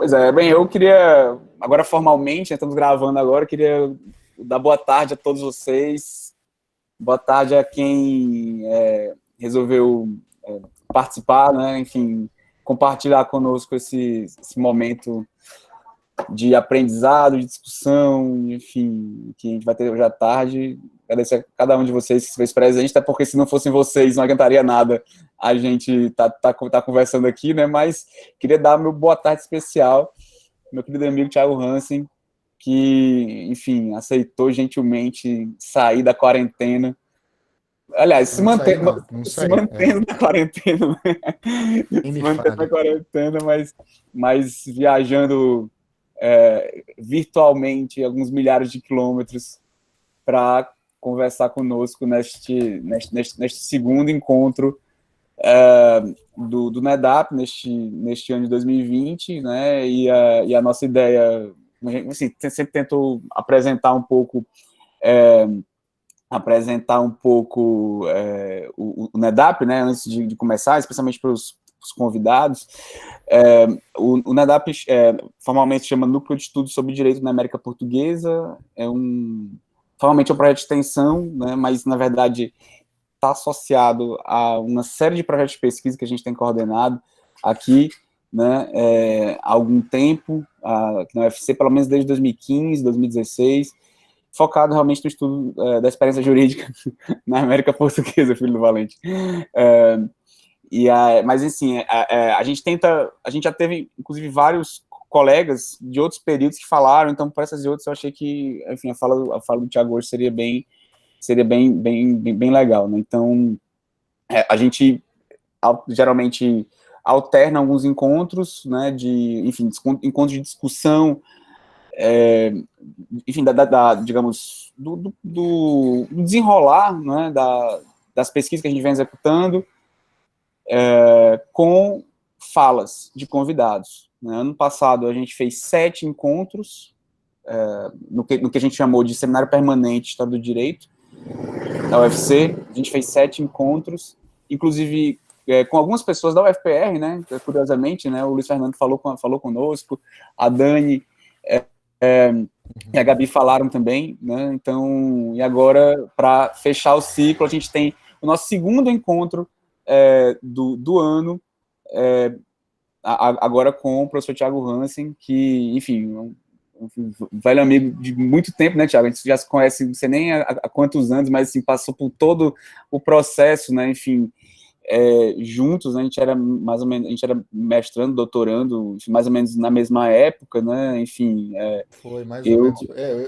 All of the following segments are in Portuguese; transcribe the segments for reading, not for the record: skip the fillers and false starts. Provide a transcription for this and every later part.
Pois é, bem, eu queria, agora formalmente, né, estamos gravando agora, eu queria dar boa tarde a todos vocês, boa tarde a quem resolveu participar, né, enfim, compartilhar conosco esse momento de aprendizado, de discussão, enfim, que a gente vai ter hoje à tarde. Agradecer a cada um de vocês que se fez presente, até porque se não fossem vocês não adiantaria nada a gente tá conversando aqui, né? Mas queria dar meu boa tarde especial, meu querido amigo Thiago Hansen, que, enfim, aceitou gentilmente sair da quarentena. Aliás, Não saí, não. Não se saí. É. mantendo na quarentena, né? Nem Se me mantendo na fale. quarentena, mas viajando virtualmente alguns milhares de quilômetros para conversar conosco neste segundo encontro do NEDAP neste ano de 2020, né? E a nossa ideia, assim, sempre tento apresentar um pouco o NEDAP, né, antes de começar, especialmente para os convidados. O NEDAP formalmente chama Núcleo de Estudos sobre Direito na América Portuguesa, formalmente é um projeto de extensão, né, mas, na verdade, está associado a uma série de projetos de pesquisa que a gente tem coordenado aqui, né, há algum tempo, aqui na UFC, pelo menos desde 2015, 2016, focado realmente no estudo da experiência jurídica na América Portuguesa, filho do Valente. Mas, assim, a gente já teve, inclusive, vários colegas de outros períodos que falaram, então, para essas e outras, eu achei que, enfim, a fala do Thiago hoje seria bem legal, né? Então, a gente geralmente alterna alguns encontros, né, enfim, encontros de discussão, enfim, digamos, do desenrolar, né, das pesquisas que a gente vem executando, com falas de convidados, né? Ano passado a gente fez 7 encontros, no que a gente chamou de Seminário Permanente História do Direito, da UFC. A gente fez 7 encontros, inclusive com algumas pessoas da UFPR, né, curiosamente, né, o Luiz Fernando falou conosco, a Dani e a Gabi falaram também, né, então, e agora, para fechar o ciclo, a gente tem o nosso segundo encontro do ano, agora com o professor Thiago Hansen, que, enfim, um velho amigo de muito tempo, né, Thiago? A gente já se conhece, não sei nem há quantos anos, mas, assim, passou por todo o processo, né, enfim, juntos, né, a gente era mestrando, doutorando, enfim, mais ou menos na mesma época, né, enfim, Foi mais ou eu... menos.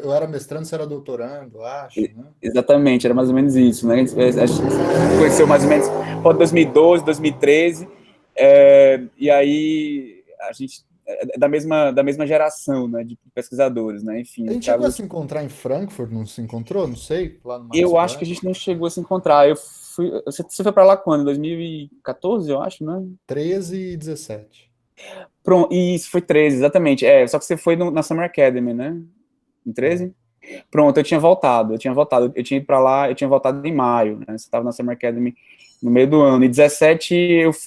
Eu era mestrando, você era doutorando, acho, né? Exatamente, era mais ou menos isso, né? A gente se conheceu mais ou menos por 2012, 2013, e aí a gente é da mesma geração, né, de pesquisadores, né? Enfim, A o gente chegou a Thiago, se encontrar em Frankfurt, não se encontrou? Não sei, lá no Max eu acho que a Planck. gente não chegou a se encontrar. Você foi para lá quando? 2014, eu acho, né? 13 e 17. Pronto, e isso foi 13, exatamente. Só que você foi na Summer Academy, né? Em É. 13? Pronto, eu tinha ido para lá, eu tinha voltado em maio, né? Você estava na Summer Academy no meio do ano. E 17,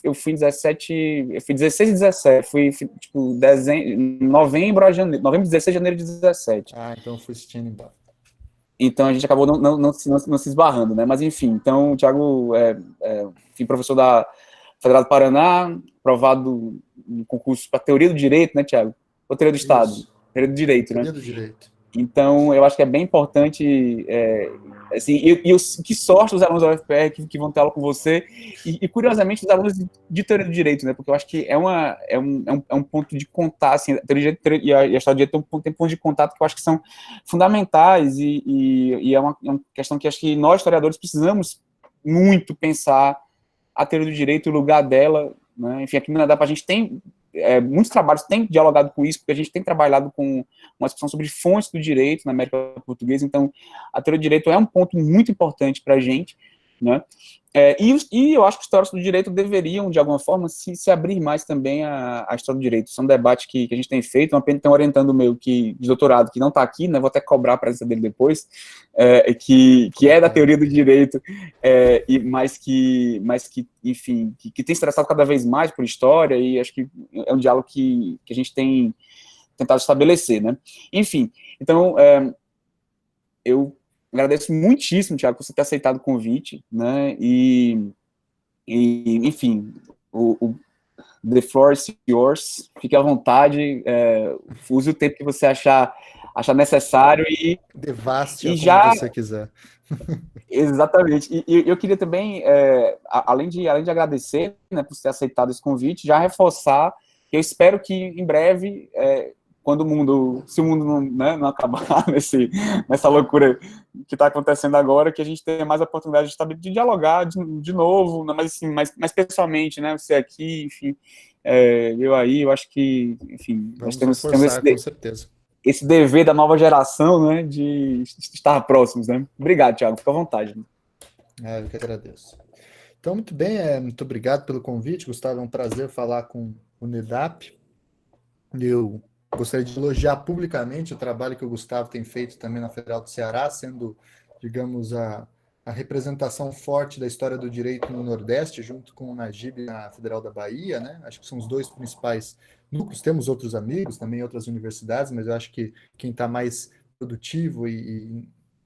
eu fui 17, eu fui 16 e 17, tipo, novembro a janeiro, novembro, 16 de janeiro de 17. Ah, então eu fui assistindo embora. Então a gente acabou não se esbarrando, né? Mas enfim, então o Thiago enfim, professor da Federal do Paraná, aprovado no concurso para teoria do direito, né, Thiago? Ou teoria do Estado? Isso, Teoria do direito, né? teoria do direito. Então, eu acho que é bem importante, assim, que sorte os alunos da UFPR que vão ter aula com você, e curiosamente, os alunos de teoria do direito, né, porque eu acho que é um ponto de contato, assim, a teoria do direito e a história do direito tem pontos de contato que eu acho que são fundamentais, e é uma questão que acho que nós, historiadores, precisamos muito pensar a teoria do direito e o lugar dela, né? Enfim, aqui no Canadá, a gente tem muitos trabalhos têm dialogado com isso, porque a gente tem trabalhado com uma discussão sobre fontes do direito na América Portuguesa, então a teoria do direito é um ponto muito importante para a gente, né? E eu acho que os teóricos do direito deveriam, de alguma forma, se abrir mais também à história do direito. Isso é um debate que a gente tem feito, tem um orientando meu de doutorado, que não está aqui, né, vou até cobrar a presença dele depois, que é da teoria do direito, mas que enfim, que tem se interessado cada vez mais por história, e acho que é um diálogo que a gente tem tentado estabelecer, né? Enfim, então, eu agradeço muitíssimo, Thiago, por você ter aceitado o convite, né? Enfim, the floor is yours. Fique à vontade, use o tempo que você achar necessário Devaste-a e como já. você quiser. Exatamente. E eu queria também, além de agradecer, né, por ter aceitado esse convite, já reforçar que eu espero que em breve, quando se o mundo não, né, não acabar nessa loucura que está acontecendo agora, que a gente tenha mais oportunidade de dialogar de novo, né, mas assim, mais pessoalmente, né, você aqui, enfim, eu aí, eu acho que, enfim, nós Vamos temos reforçar, com certeza. esse dever da nova geração, né, de estar próximos, né. Obrigado, Thiago, fica à vontade. Eu que agradeço. Então, muito bem, muito obrigado pelo convite, Gustavo. É um prazer falar com o NIDAP. Eu gostaria de elogiar publicamente o trabalho que o Gustavo tem feito também na Federal do Ceará, sendo, digamos, a representação forte da história do direito no Nordeste, junto com o Najib na Federal da Bahia, né? Acho que são os dois principais núcleos. Temos outros amigos, também outras universidades, mas eu acho que quem está mais produtivo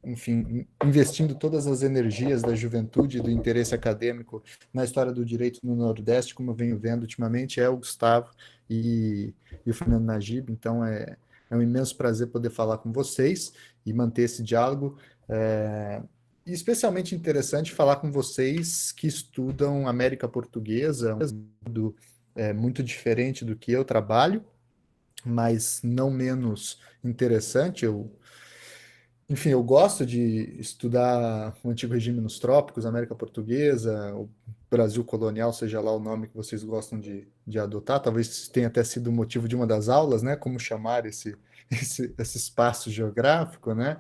enfim, investindo todas as energias da juventude e do interesse acadêmico na história do direito no Nordeste, como eu venho vendo ultimamente, é o Gustavo e o Fernando Najib. Então, é um imenso prazer poder falar com vocês e manter esse diálogo. E especialmente interessante falar com vocês que estudam América Portuguesa, muito diferente do que eu trabalho, mas não menos interessante. Enfim, eu gosto de estudar o antigo regime nos trópicos, América Portuguesa, o Brasil colonial, seja lá o nome que vocês gostam de adotar. Talvez tenha até sido o motivo de uma das aulas, né? Como chamar esse espaço geográfico, né?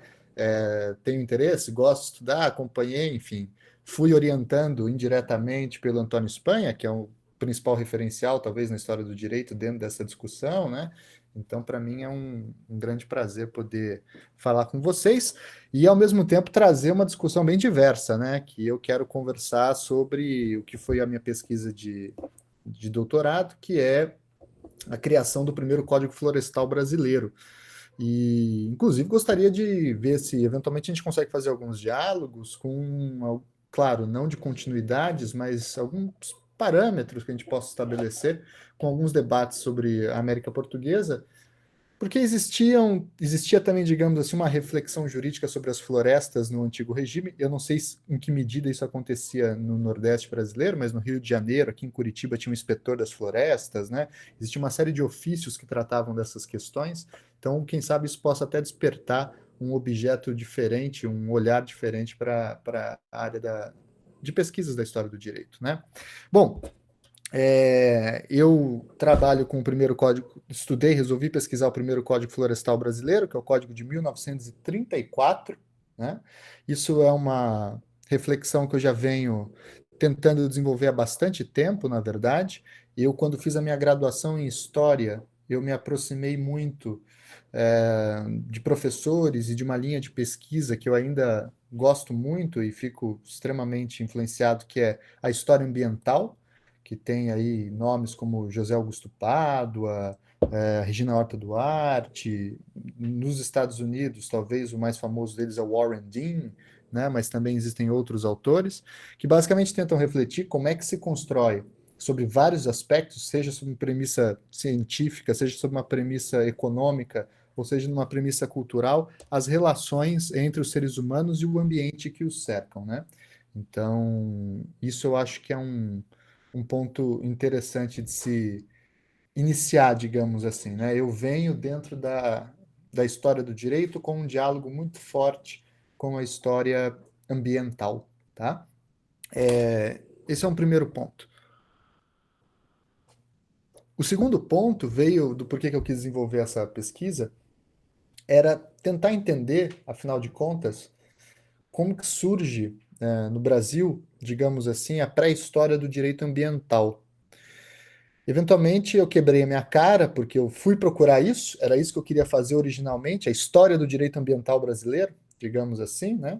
Tenho interesse, gosto de estudar, acompanhei, enfim. Fui orientando indiretamente pelo Antônio Espanha, que é o principal referencial, talvez, na história do direito dentro dessa discussão, né? Então, para mim, é um grande prazer poder falar com vocês e, ao mesmo tempo, trazer uma discussão bem diversa, né? Que eu quero conversar sobre o que foi a minha pesquisa de doutorado, que é a criação do primeiro Código Florestal brasileiro. E, inclusive, gostaria de ver se, eventualmente, a gente consegue fazer alguns diálogos com, claro, não de continuidades, mas alguns parâmetros que a gente possa estabelecer com alguns debates sobre a América Portuguesa, porque existia também, digamos assim, uma reflexão jurídica sobre as florestas no antigo regime. Eu não sei em que medida isso acontecia no Nordeste brasileiro, mas no Rio de Janeiro, aqui em Curitiba, tinha um inspetor das florestas, né? Existia uma série de ofícios que tratavam dessas questões. Então, quem sabe isso possa até despertar um objeto diferente, um olhar diferente para a área de pesquisas da história do direito, né? Bom, eu trabalho com o primeiro código, resolvi pesquisar o primeiro Código Florestal brasileiro, que é o Código de 1934, né? Isso é uma reflexão que eu já venho tentando desenvolver há bastante tempo, na verdade. Eu, quando fiz a minha graduação em História, eu me aproximei muito de professores e de uma linha de pesquisa que eu ainda gosto muito e fico extremamente influenciado, que é a história ambiental, que tem aí nomes como José Augusto Pádua, Regina Horta Duarte. Nos Estados Unidos, talvez o mais famoso deles é o Warren Dean, né? Mas também existem outros autores que basicamente tentam refletir como é que se constrói sobre vários aspectos, seja sobre uma premissa científica, seja sobre uma premissa econômica, ou seja, numa premissa cultural, as relações entre os seres humanos e o ambiente que os cercam, né? Então, isso eu acho que é um ponto interessante de se iniciar, digamos assim, né? Eu venho dentro da história do direito com um diálogo muito forte com a história ambiental, tá? Esse é um primeiro ponto. O segundo ponto veio do porquê que eu quis desenvolver essa pesquisa, era tentar entender, afinal de contas, como que surge no Brasil, digamos assim, a pré-história do direito ambiental. Eventualmente eu quebrei a minha cara, porque eu fui procurar isso, era isso que eu queria fazer originalmente, a história do direito ambiental brasileiro, digamos assim, né?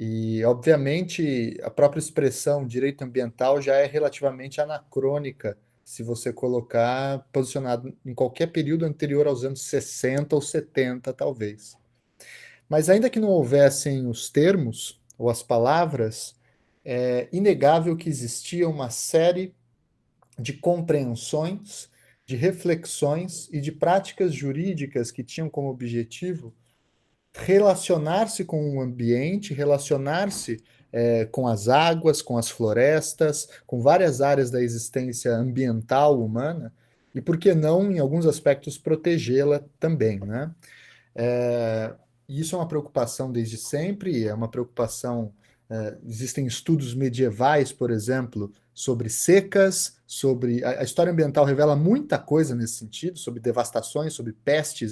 E, obviamente, a própria expressão direito ambiental já é relativamente anacrônica, se você colocar posicionado em qualquer período anterior aos anos 60 ou 70, talvez. Mas ainda que não houvessem os termos ou as palavras, é inegável que existia uma série de compreensões, de reflexões e de práticas jurídicas que tinham como objetivo relacionar-se com o ambiente, relacionar-se com as águas, com as florestas, com várias áreas da existência ambiental humana, e por que não, em alguns aspectos, protegê-la também, né? É, isso é uma preocupação desde sempre, é uma preocupação. Existem estudos medievais, por exemplo, sobre secas, sobre. A história ambiental revela muita coisa nesse sentido, sobre devastações, sobre pestes.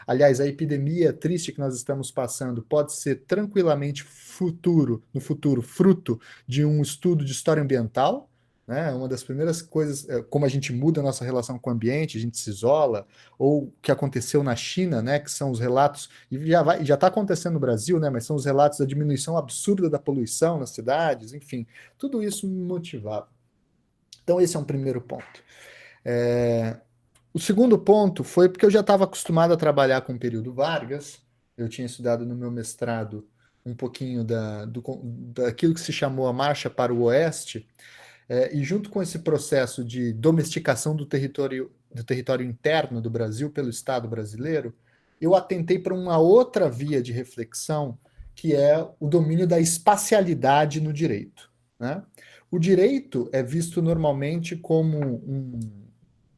Aliás, a epidemia triste que nós estamos passando pode ser tranquilamente no futuro, fruto de um estudo de história ambiental. Né? Uma das primeiras coisas, como a gente muda a nossa relação com o ambiente, a gente se isola, ou o que aconteceu na China, né, que são os relatos, e já está acontecendo no Brasil, né, mas são os relatos da diminuição absurda da poluição nas cidades, enfim, tudo isso me motivava. Então, esse é um primeiro ponto. O segundo ponto foi porque eu já estava acostumado a trabalhar com o período Vargas, eu tinha estudado no meu mestrado um pouquinho daquilo que se chamou a Marcha para o Oeste, e junto com esse processo de domesticação do território interno do Brasil pelo Estado brasileiro, eu atentei para uma outra via de reflexão, que é o domínio da espacialidade no direito. Né? O direito é visto normalmente como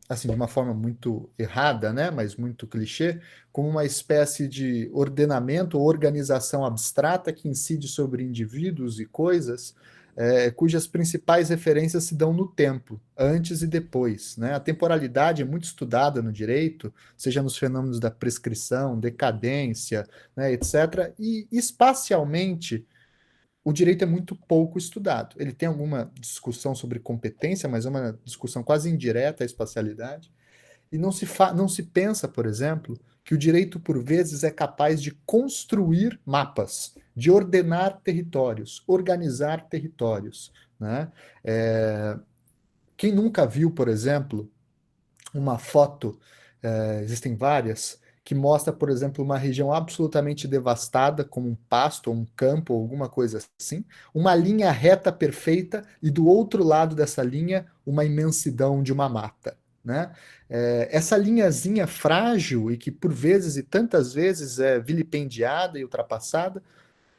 assim, de uma forma muito errada, né, mas muito clichê, como uma espécie de ordenamento ou organização abstrata que incide sobre indivíduos e coisas, cujas principais referências se dão no tempo, antes e depois. Né? A temporalidade é muito estudada no direito, seja nos fenômenos da prescrição, decadência, né, etc. E espacialmente, o direito é muito pouco estudado. Ele tem alguma discussão sobre competência, mas é uma discussão quase indireta à espacialidade. E não se pensa, por exemplo, que o direito, por vezes, é capaz de construir mapas, de ordenar territórios, organizar territórios. Né? Quem nunca viu, por exemplo, uma foto, existem várias, que mostra, por exemplo, uma região absolutamente devastada, como um pasto, ou um campo, ou alguma coisa assim, uma linha reta perfeita, e do outro lado dessa linha, uma imensidão de uma mata. Né? Essa linhazinha frágil e que por vezes e tantas vezes é vilipendiada e ultrapassada,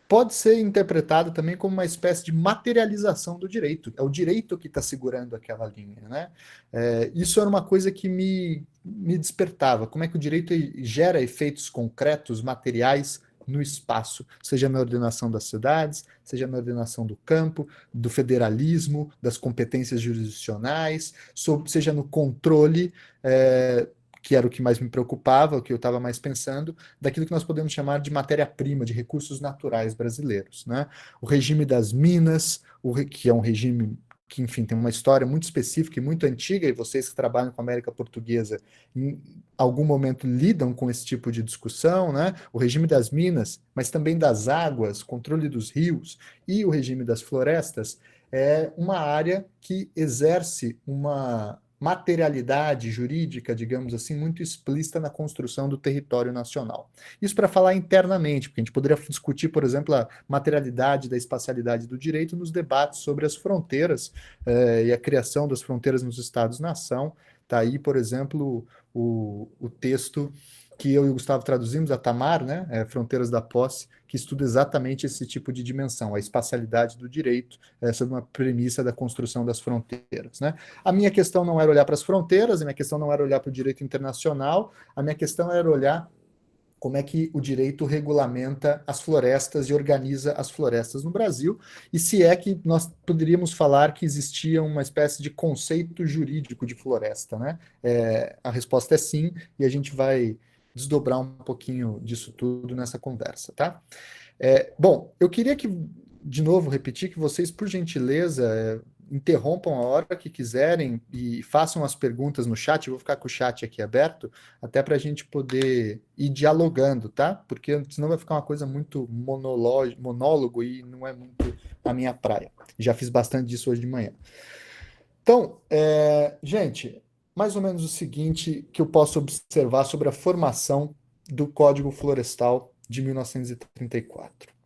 pode ser interpretado também como uma espécie de materialização do direito. É o direito que está segurando aquela linha. Né? Isso era uma coisa que me despertava. Como é que o direito gera efeitos concretos, materiais, no espaço, seja na ordenação das cidades, seja na ordenação do campo, do federalismo, das competências jurisdicionais, seja no controle, que era o que mais me preocupava, o que eu estava mais pensando, daquilo que nós podemos chamar de matéria-prima, de recursos naturais brasileiros. Né? O regime das minas, que é um regime que, enfim, tem uma história muito específica e muito antiga, e vocês que trabalham com a América Portuguesa, em algum momento lidam com esse tipo de discussão, né? O regime das minas, mas também das águas, controle dos rios e o regime das florestas, é uma área que exerce uma materialidade jurídica, digamos assim, muito explícita na construção do território nacional. Isso para falar internamente, porque a gente poderia discutir, por exemplo, a materialidade da espacialidade do direito nos debates sobre as fronteiras e a criação das fronteiras nos Estados-nação. Está aí, por exemplo, o texto que eu e o Gustavo traduzimos, a Tamar, né, Fronteiras da Posse, que estuda exatamente esse tipo de dimensão, a espacialidade do direito, sob uma premissa da construção das fronteiras. Né? A minha questão não era olhar para as fronteiras, a minha questão não era olhar para o direito internacional, a minha questão era olhar como é que o direito regulamenta as florestas e organiza as florestas no Brasil, e se é que nós poderíamos falar que existia uma espécie de conceito jurídico de floresta. Né? A resposta é sim, e a gente vai desdobrar um pouquinho disso tudo nessa conversa. Tá? Bom, eu queria que de novo, repetir que vocês, por gentileza, interrompam a hora que quiserem e façam as perguntas no chat. Eu vou ficar com o chat aqui aberto, até para a gente poder ir dialogando, tá? Porque senão vai ficar uma coisa muito monólogo e não é muito a minha praia. Já fiz bastante disso hoje de manhã. Então, gente, mais ou menos o seguinte que eu posso observar sobre a formação do Código Florestal de 1934.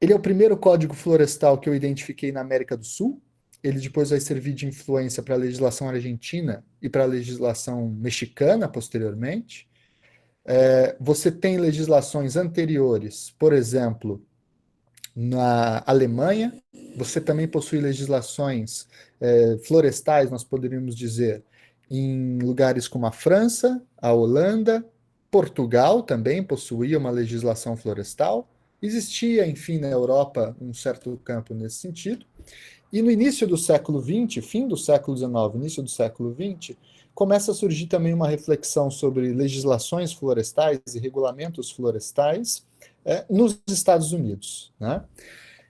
Ele é o primeiro código florestal que eu identifiquei na América do Sul. Ele depois vai servir de influência para a legislação argentina e para a legislação mexicana posteriormente. Você tem legislações anteriores, por exemplo, na Alemanha. Você também possui legislações florestais, nós poderíamos dizer, em lugares como a França, a Holanda, Portugal também possuía uma legislação florestal. Existia, enfim, na Europa um certo campo nesse sentido. E no início do século XX, fim do século XIX, início do século XX, começa a surgir também uma reflexão sobre legislações florestais e regulamentos florestais nos Estados Unidos, né?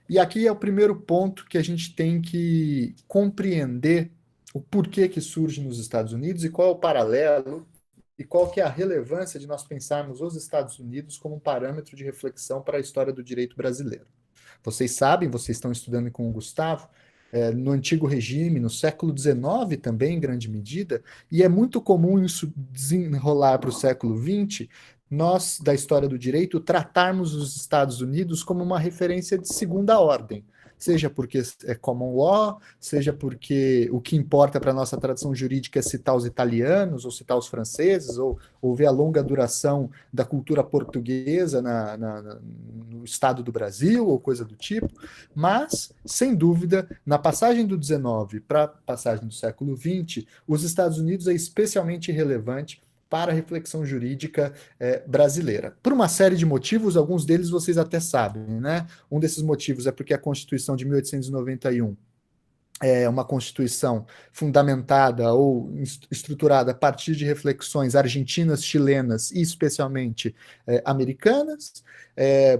E aqui é o primeiro ponto que a gente tem que compreender o porquê que surge nos Estados Unidos e qual é o paralelo e qual que é a relevância de nós pensarmos os Estados Unidos como um parâmetro de reflexão para a história do direito brasileiro. Vocês sabem, vocês estão estudando com o Gustavo, no antigo regime, no século XIX também, em grande medida, e é muito comum isso desenrolar para o século XX, nós, da história do direito, tratarmos os Estados Unidos como uma referência de segunda ordem. Seja porque é common law, seja porque o que importa para a nossa tradição jurídica é citar os italianos, ou citar os franceses, ou ver a longa duração da cultura portuguesa no estado do Brasil, ou coisa do tipo. Mas, sem dúvida, na passagem do XIX para a passagem do século XX, os Estados Unidos é especialmente relevante para a reflexão jurídica brasileira. Por uma série de motivos, alguns deles vocês até sabem, né? Um desses motivos é porque a Constituição de 1891 é uma Constituição fundamentada ou estruturada a partir de reflexões argentinas, chilenas e especialmente americanas,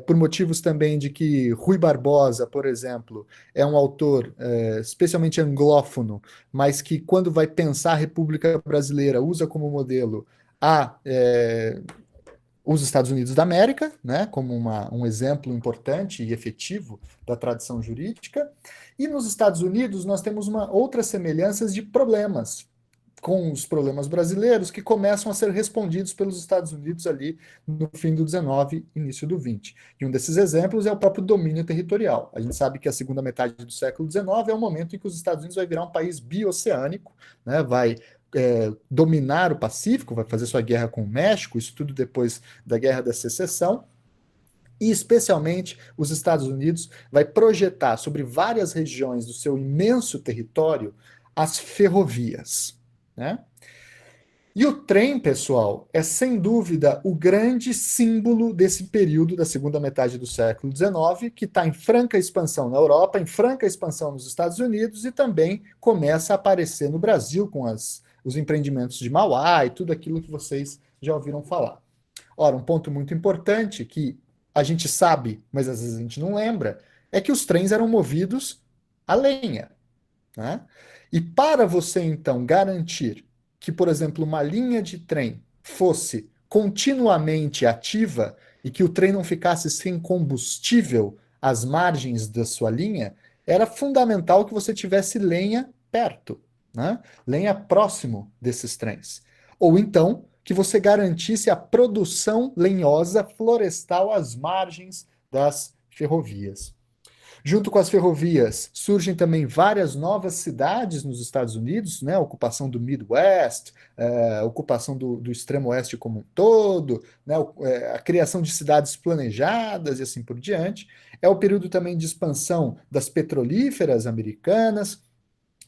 por motivos também de que Rui Barbosa, por exemplo, é um autor especialmente anglófono, mas que quando vai pensar a República Brasileira usa como modelo os Estados Unidos da América, né, como um exemplo importante e efetivo da tradição jurídica. E nos Estados Unidos nós temos outras semelhanças de problemas com os problemas brasileiros que começam a ser respondidos pelos Estados Unidos ali no fim do XIX, início do XX. E um desses exemplos é o próprio domínio territorial. A gente sabe que a segunda metade do século XIX é o momento em que os Estados Unidos vai virar um país bioceânico, né, vai dominar o Pacífico, vai fazer sua guerra com o México, isso tudo depois da Guerra da Secessão, e especialmente os Estados Unidos vai projetar sobre várias regiões do seu imenso território as ferrovias, né? E o trem, pessoal, é sem dúvida o grande símbolo desse período da segunda metade do século XIX, que está em franca expansão na Europa, em franca expansão nos Estados Unidos e também começa a aparecer no Brasil com os empreendimentos de Mauá e tudo aquilo que vocês já ouviram falar. Ora, um ponto muito importante que a gente sabe, mas às vezes a gente não lembra, é que os trens eram movidos a lenha, né? E para você, então, garantir que, por exemplo, uma linha de trem fosse continuamente ativa e que o trem não ficasse sem combustível às margens da sua linha, era fundamental que você tivesse lenha perto, né? Lenha próximo desses trens. Ou então que você garantisse a produção lenhosa florestal às margens das ferrovias. Junto com as ferrovias, surgem também várias novas cidades nos Estados Unidos, né? A ocupação do Midwest, a ocupação do extremo oeste como um todo, né? A criação de cidades planejadas e assim por diante. É o período também de expansão das petrolíferas americanas.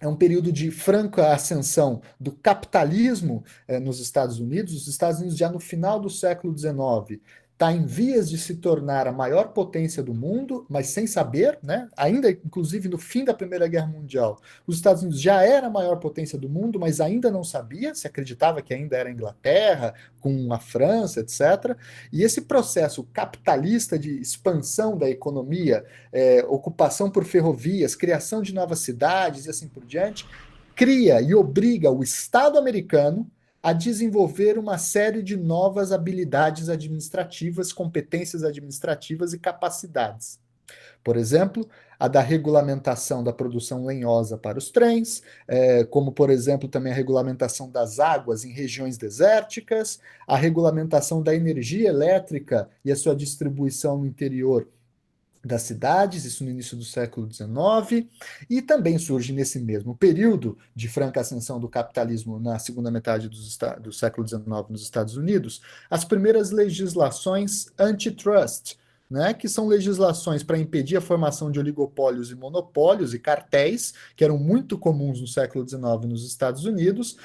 É um período de franca ascensão do capitalismo nos Estados Unidos. Os Estados Unidos, já no final do século XIX, está em vias de se tornar a maior potência do mundo, mas sem saber, né? Ainda, inclusive, no fim da Primeira Guerra Mundial, os Estados Unidos já era a maior potência do mundo, mas ainda não sabia, se acreditava que ainda era a Inglaterra, com a França, etc. E esse processo capitalista de expansão da economia, ocupação por ferrovias, criação de novas cidades e assim por diante, cria e obriga o Estado americano a desenvolver uma série de novas habilidades administrativas, competências administrativas e capacidades. Por exemplo, a da regulamentação da produção lenhosa para os trens, como, por exemplo, também a regulamentação das águas em regiões desérticas, a regulamentação da energia elétrica e a sua distribuição no interior das cidades, isso no início do século XIX, e também surge nesse mesmo período de franca ascensão do capitalismo na segunda metade do século XIX nos Estados Unidos, as primeiras legislações antitrust, né, que são legislações para impedir a formação de oligopólios e monopólios e cartéis, que eram muito comuns no século XIX nos Estados Unidos,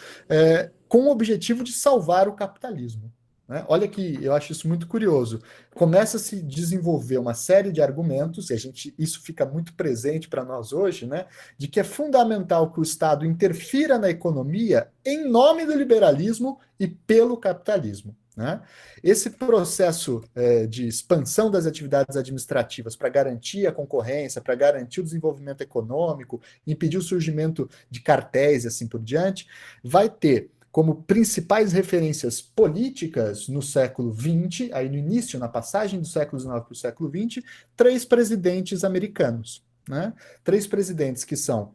com o objetivo de salvar o capitalismo. Né? Olha que eu acho isso muito curioso. Começa a se desenvolver uma série de argumentos, e isso fica muito presente para nós hoje, né? De que é fundamental que o Estado interfira na economia em nome do liberalismo e pelo capitalismo. Né? Esse processo de expansão das atividades administrativas para garantir a concorrência, para garantir o desenvolvimento econômico, impedir o surgimento de cartéis e assim por diante, vai ter como principais referências políticas no século XX, aí no início, na passagem do século XIX para o século XX, 3 presidentes americanos. Né? 3 presidentes que são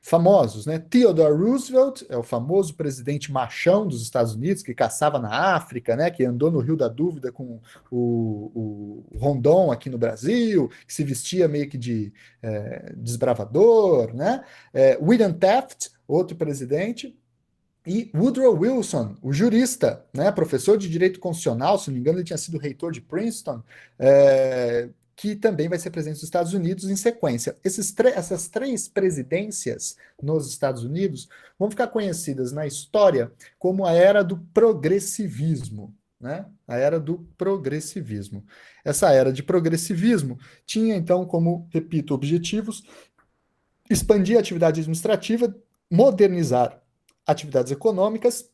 famosos, né? Theodore Roosevelt é o famoso presidente machão dos Estados Unidos, que caçava na África, né? Que andou no Rio da Dúvida com o Rondon aqui no Brasil, que se vestia meio que de desbravador, né? William Taft, outro presidente, e Woodrow Wilson, o jurista, né, professor de direito constitucional, se não me engano, ele tinha sido reitor de Princeton, que também vai ser presente nos Estados Unidos em sequência. Essas 3 presidências nos Estados Unidos vão ficar conhecidas na história como a era do progressivismo. Né? A era do progressivismo. Essa era de progressivismo tinha, então, como, repito, objetivos: expandir a atividade administrativa, modernizar atividades econômicas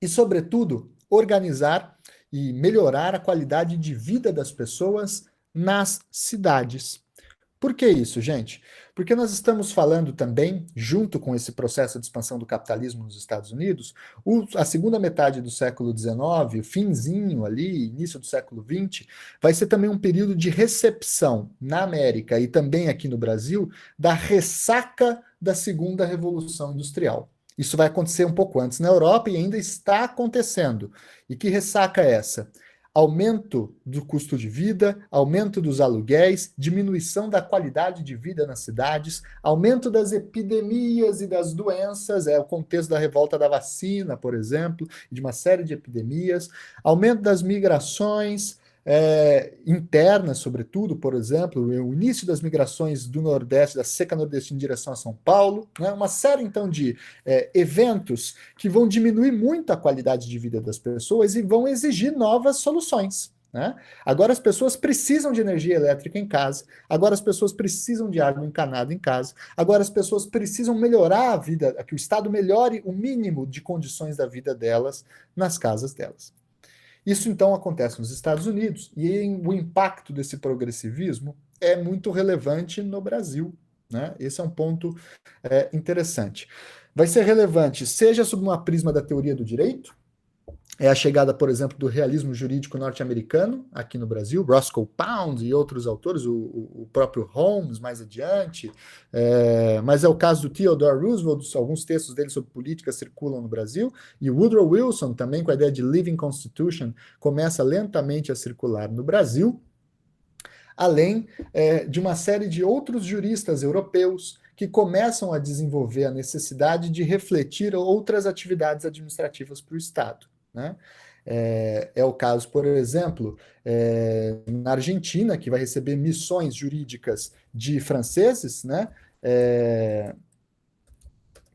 e, sobretudo, organizar e melhorar a qualidade de vida das pessoas nas cidades. Por que isso, gente? Porque nós estamos falando também, junto com esse processo de expansão do capitalismo nos Estados Unidos, a segunda metade do século XIX, o finzinho ali, início do século XX, vai ser também um período de recepção na América e também aqui no Brasil da ressaca da segunda revolução industrial. Isso vai acontecer um pouco antes na Europa e ainda está acontecendo. E que ressaca é essa? Aumento do custo de vida, aumento dos aluguéis, diminuição da qualidade de vida nas cidades, aumento das epidemias e das doenças, o contexto da revolta da vacina, por exemplo, de uma série de epidemias, aumento das migrações, internas, sobretudo, por exemplo, o início das migrações do Nordeste, da seca nordestina em direção a São Paulo, né? Uma série, então, de eventos que vão diminuir muito a qualidade de vida das pessoas e vão exigir novas soluções. Né? Agora as pessoas precisam de energia elétrica em casa, agora as pessoas precisam de água encanada em casa, agora as pessoas precisam melhorar a vida, que o Estado melhore o mínimo de condições da vida delas nas casas delas. Isso, então, acontece nos Estados Unidos e o impacto desse progressivismo é muito relevante no Brasil. Né? Esse é um ponto interessante. Vai ser relevante, seja sob uma prisma da teoria do direito, a chegada, por exemplo, do realismo jurídico norte-americano aqui no Brasil, Roscoe Pound e outros autores, o próprio Holmes mais adiante, mas é o caso do Theodore Roosevelt, alguns textos dele sobre política circulam no Brasil, e Woodrow Wilson também, com a ideia de Living Constitution, começa lentamente a circular no Brasil, além de uma série de outros juristas europeus que começam a desenvolver a necessidade de refletir outras atividades administrativas para o Estado. Né? É o caso, por exemplo, na Argentina, que vai receber missões jurídicas de franceses, né?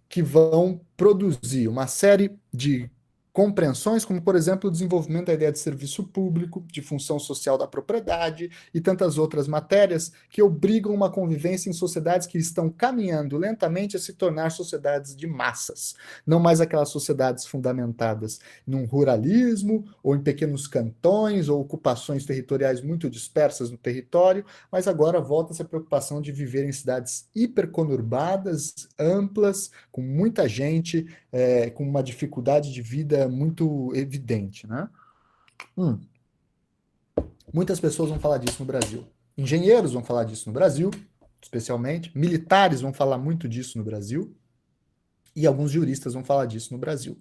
Que vão produzir uma série de compreensões, como, por exemplo, o desenvolvimento da ideia de serviço público, de função social da propriedade e tantas outras matérias que obrigam uma convivência em sociedades que estão caminhando lentamente a se tornar sociedades de massas, não mais aquelas sociedades fundamentadas num ruralismo ou em pequenos cantões ou ocupações territoriais muito dispersas no território, mas agora volta-se a preocupação de viver em cidades hiperconurbadas, amplas, com muita gente, com uma dificuldade de vida muito evidente, né? Muitas pessoas vão falar disso no Brasil. Engenheiros vão falar disso no Brasil, especialmente. Militares vão falar muito disso no Brasil. E alguns juristas vão falar disso no Brasil.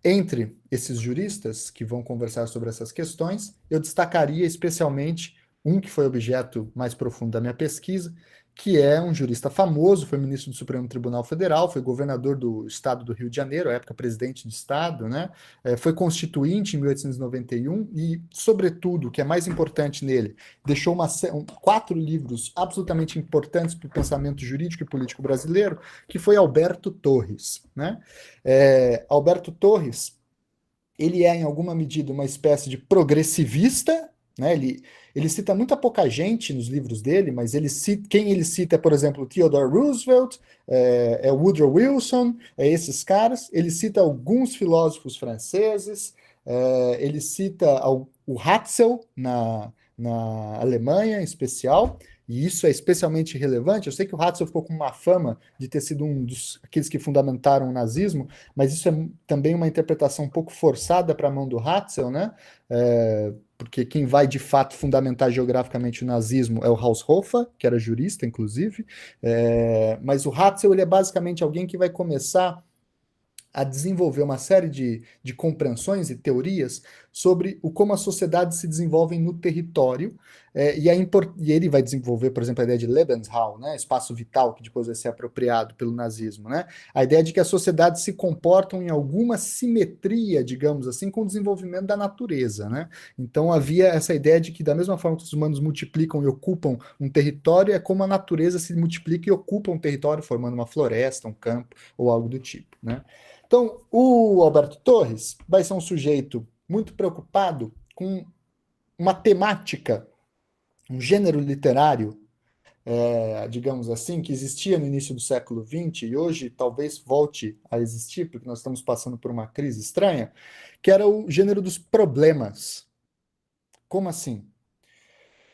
Entre esses juristas que vão conversar sobre essas questões, eu destacaria especialmente um que foi objeto mais profundo da minha pesquisa, que é um jurista famoso, foi ministro do Supremo Tribunal Federal, foi governador do estado do Rio de Janeiro, à época presidente de estado, né? Foi constituinte em 1891 e, sobretudo, o que é mais importante nele, deixou 4 livros absolutamente importantes para o pensamento jurídico e político brasileiro, que foi Alberto Torres, né? Alberto Torres, ele é, em alguma medida, uma espécie de progressivista, né? Ele cita muita pouca gente nos livros dele, mas quem ele cita é, por exemplo, Theodore Roosevelt, Woodrow Wilson, esses caras. Ele cita alguns filósofos franceses, ele cita o Hatzel, na Alemanha, em especial, e isso é especialmente relevante. Eu sei que o Hatzel ficou com uma fama de ter sido aqueles que fundamentaram o nazismo, mas isso é também uma interpretação um pouco forçada para a mão do Hatzel, né? Porque quem vai de fato fundamentar geograficamente o nazismo é o Haushofer, que era jurista, inclusive, mas o Hatzel ele é basicamente alguém que vai começar a desenvolver uma série de compreensões e teorias sobre como as sociedades se desenvolvem no território, e ele vai desenvolver, por exemplo, a ideia de Lebensraum, né, espaço vital, que depois vai ser apropriado pelo nazismo, né, a ideia de que as sociedades se comportam em alguma simetria, digamos assim, com o desenvolvimento da natureza, né. Então havia essa ideia de que, da mesma forma que os humanos multiplicam e ocupam um território, é como a natureza se multiplica e ocupa um território, formando uma floresta, um campo ou algo do tipo, né. Então, o Alberto Torres vai ser um sujeito muito preocupado com uma temática, um gênero literário, digamos assim, que existia no início do século XX e hoje talvez volte a existir, porque nós estamos passando por uma crise estranha, que era o gênero dos problemas. Como assim?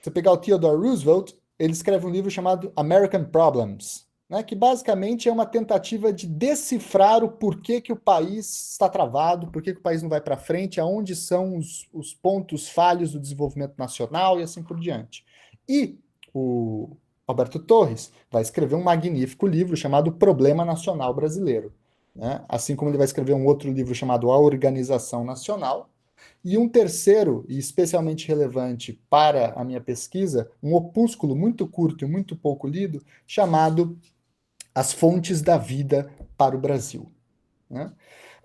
Você pegar o Theodore Roosevelt, ele escreve um livro chamado American Problems, né, que basicamente é uma tentativa de decifrar o porquê que o país está travado, por que o país não vai para frente, aonde são os pontos falhos do desenvolvimento nacional e assim por diante. E o Alberto Torres vai escrever um magnífico livro chamado Problema Nacional Brasileiro, né? Assim como ele vai escrever um outro livro chamado A Organização Nacional, e um terceiro, e especialmente relevante para a minha pesquisa, um opúsculo muito curto e muito pouco lido, chamado As Fontes da Vida para o Brasil, né?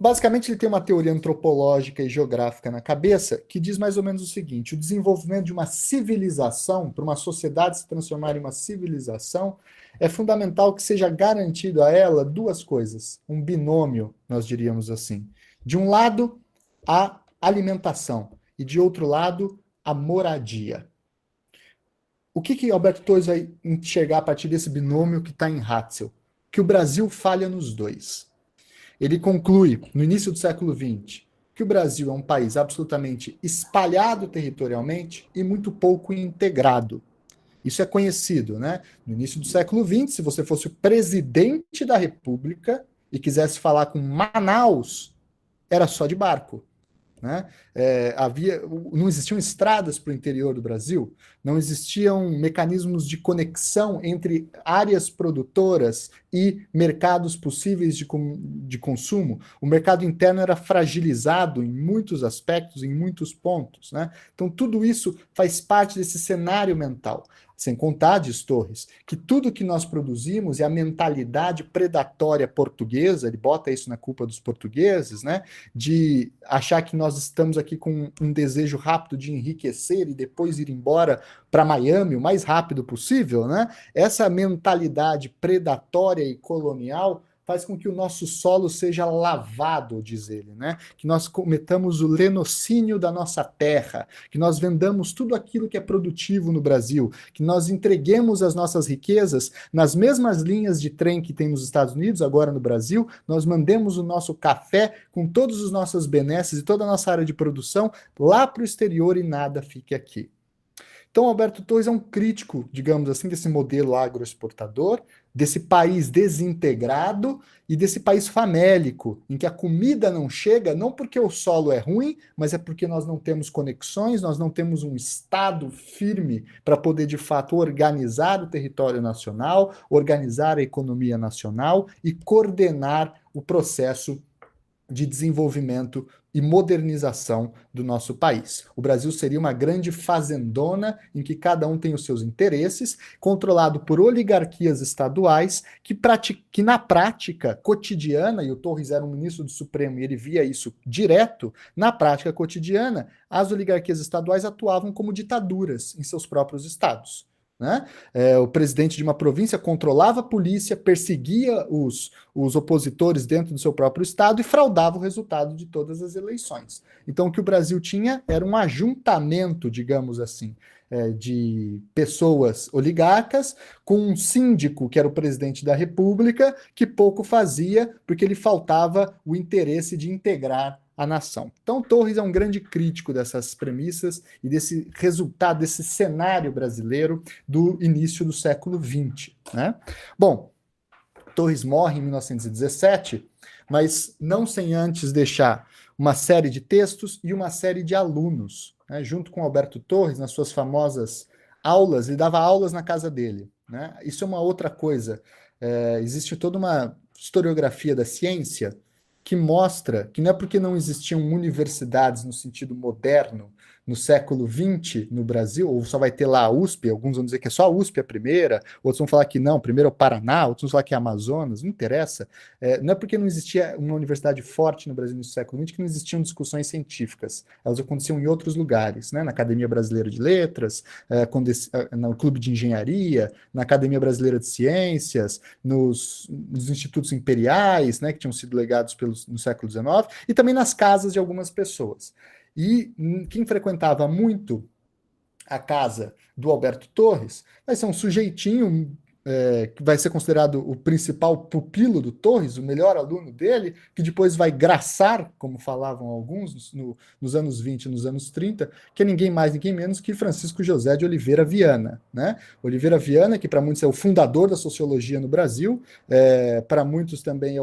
Basicamente, ele tem uma teoria antropológica e geográfica na cabeça que diz mais ou menos o seguinte: o desenvolvimento de uma civilização, para uma sociedade se transformar em uma civilização, é fundamental que seja garantido a ela 2 coisas, um binômio, nós diríamos assim. De um lado, a alimentação, e de outro lado, a moradia. O que Alberto Torres vai enxergar a partir desse binômio que está em Hatzel? Que o Brasil falha nos 2. Ele conclui, no início do século XX, que o Brasil é um país absolutamente espalhado territorialmente e muito pouco integrado. Isso é conhecido, né? No início do século XX, se você fosse o presidente da República e quisesse falar com Manaus, era só de barco. Né? Não existiam estradas para o interior do Brasil, não existiam mecanismos de conexão entre áreas produtoras e mercados possíveis de consumo. O mercado interno era fragilizado em muitos aspectos, em muitos pontos. Né? Então, tudo isso faz parte desse cenário mental. Sem contar, diz Torres, que tudo que nós produzimos é a mentalidade predatória portuguesa, ele bota isso na culpa dos portugueses, né? De achar que nós estamos aqui com um desejo rápido de enriquecer e depois ir embora para Miami o mais rápido possível, né? Essa mentalidade predatória e colonial faz com que o nosso solo seja lavado, diz ele, né? Que nós cometamos o lenocínio da nossa terra, que nós vendamos tudo aquilo que é produtivo no Brasil, que nós entreguemos as nossas riquezas nas mesmas linhas de trem que tem nos Estados Unidos, agora no Brasil, nós mandemos o nosso café com todos os nossos benesses e toda a nossa área de produção lá para o exterior e nada fique aqui. Então, Alberto Torres é um crítico, digamos assim, desse modelo agroexportador, desse país desintegrado e desse país famélico, em que a comida não chega, não porque o solo é ruim, mas é porque nós não temos conexões, nós não temos um Estado firme para poder, de fato, organizar o território nacional, organizar a economia nacional e coordenar o processo de desenvolvimento e modernização do nosso país. O Brasil seria uma grande fazendona em que cada um tem os seus interesses, controlado por oligarquias estaduais que na prática cotidiana, e o Torres era um ministro do Supremo e ele via isso direto, na prática cotidiana, as oligarquias estaduais atuavam como ditaduras em seus próprios estados. Né? O presidente de uma província controlava a polícia, perseguia os opositores dentro do seu próprio estado e fraudava o resultado de todas as eleições. Então, o que o Brasil tinha era um ajuntamento, digamos assim, de pessoas oligarcas com um síndico, que era o presidente da República, que pouco fazia, porque lhe faltava o interesse de integrar a nação. Então, Torres é um grande crítico dessas premissas e desse resultado, desse cenário brasileiro do início do século XX. Né? Bom, Torres morre em 1917, mas não sem antes deixar uma série de textos e uma série de alunos. Né? Junto com Alberto Torres, nas suas famosas aulas, ele dava aulas na casa dele. Né? Isso é uma outra coisa. Existe toda uma historiografia da ciência que mostra que não é porque não existiam universidades no sentido moderno no século XX no Brasil, ou só vai ter lá a USP, alguns vão dizer que é só a USP a primeira, outros vão falar que não, primeiro é o Paraná, outros vão falar que é Amazonas, não interessa. Não é porque não existia uma universidade forte no Brasil no século XX que não existiam discussões científicas. Elas aconteciam em outros lugares, né? Na Academia Brasileira de Letras, no Clube de Engenharia, na Academia Brasileira de Ciências, nos institutos imperiais, né, que tinham sido legados no século XIX, e também nas casas de algumas pessoas. E quem frequentava muito a casa do Alberto Torres vai ser um sujeitinho que vai ser considerado o principal pupilo do Torres, o melhor aluno dele, que depois vai graçar, como falavam alguns, nos anos 20 e nos anos 30, que é ninguém mais, ninguém menos que Francisco José de Oliveira Viana. Né? Oliveira Viana, que para muitos é o fundador da sociologia no Brasil, para muitos também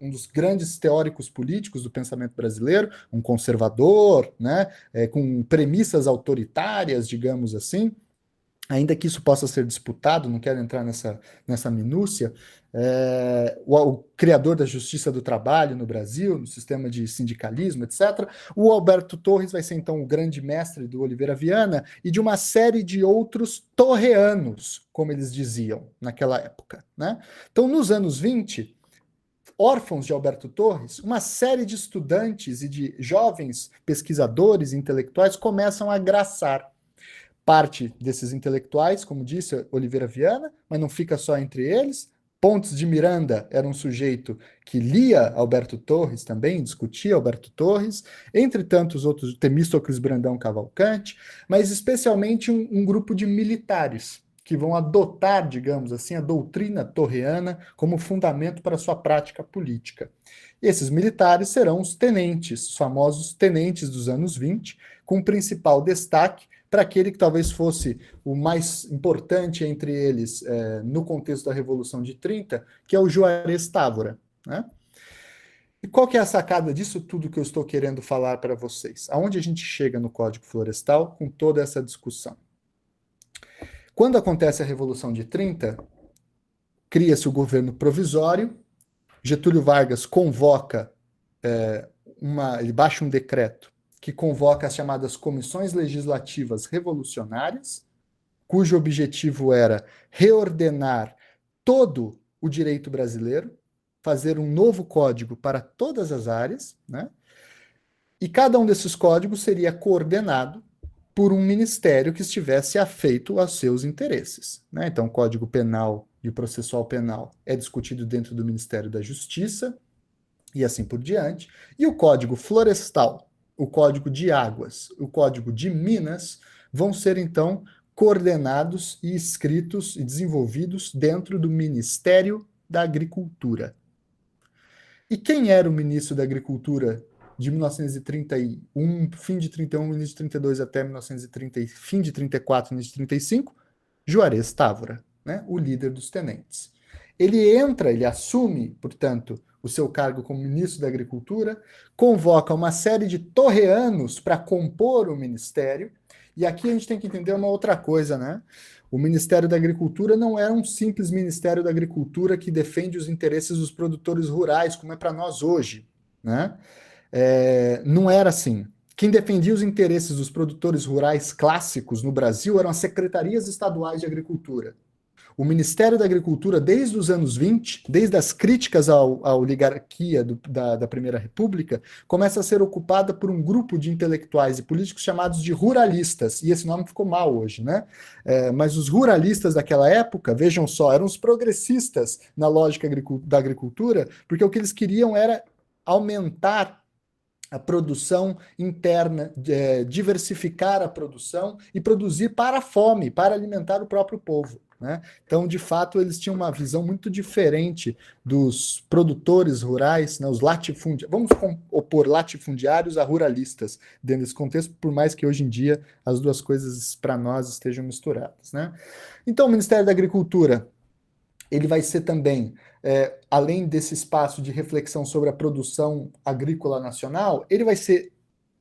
um dos grandes teóricos políticos do pensamento brasileiro, um conservador, né, com premissas autoritárias, digamos assim, ainda que isso possa ser disputado, não quero entrar nessa minúcia, o criador da justiça do trabalho no Brasil, no sistema de sindicalismo, etc. O Alberto Torres vai ser, então, o grande mestre do Oliveira Viana e de uma série de outros torreanos, como eles diziam naquela época. Né? Então, nos anos 20, órfãos de Alberto Torres, uma série de estudantes e de jovens pesquisadores e intelectuais começam a graçar. Parte desses intelectuais, como disse Oliveira Viana, mas não fica só entre eles. Pontes de Miranda era um sujeito que lia Alberto Torres também, discutia Alberto Torres, entre tantos outros, Temístocles Brandão Cavalcante, mas especialmente um grupo de militares que vão adotar, digamos assim, a doutrina torreana como fundamento para sua prática política. E esses militares serão os tenentes, os famosos tenentes dos anos 20, com principal destaque para aquele que talvez fosse o mais importante entre eles no contexto da Revolução de 30, que é o Juarez Távora. Né? E qual que é a sacada disso tudo que eu estou querendo falar para vocês? Aonde a gente chega no Código Florestal com toda essa discussão? Quando acontece a Revolução de 30, cria-se o governo provisório, Getúlio Vargas convoca, ele baixa um decreto que convoca as chamadas comissões legislativas revolucionárias, cujo objetivo era reordenar todo o direito brasileiro, fazer um novo código para todas as áreas, né? E cada um desses códigos seria coordenado por um ministério que estivesse afeito aos seus interesses, né? Então, o Código Penal e o Processual Penal é discutido dentro do Ministério da Justiça e assim por diante. E o Código Florestal, o Código de Águas, o Código de Minas vão ser, então, coordenados e escritos e desenvolvidos dentro do Ministério da Agricultura. E quem era o ministro da Agricultura de 1931, fim de 31, início de 32 até 1930, fim de 34, início de 35? Juarez Távora, né? O líder dos tenentes. Ele assume, portanto, o seu cargo como ministro da Agricultura, convoca uma série de torreanos para compor o ministério, e aqui a gente tem que entender uma outra coisa, né? O Ministério da Agricultura não era um simples Ministério da Agricultura que defende os interesses dos produtores rurais, como é para nós hoje, né? Não era assim. Quem defendia os interesses dos produtores rurais clássicos no Brasil eram as secretarias estaduais de agricultura. O Ministério da Agricultura, desde os anos 20, desde as críticas à oligarquia da Primeira República, começa a ser ocupada por um grupo de intelectuais e políticos chamados de ruralistas, e esse nome ficou mal hoje, né? Mas os ruralistas daquela época, vejam só, eram os progressistas na lógica da agricultura, porque o que eles queriam era aumentar a produção interna, diversificar a produção e produzir para a fome, para alimentar o próprio povo, né? Então, de fato, eles tinham uma visão muito diferente dos produtores rurais, né, os latifundiários. Vamos opor latifundiários a ruralistas dentro desse contexto, por mais que hoje em dia as duas coisas para nós estejam misturadas, né? Então, o Ministério da Agricultura, ele vai ser também, além desse espaço de reflexão sobre a produção agrícola nacional, ele vai ser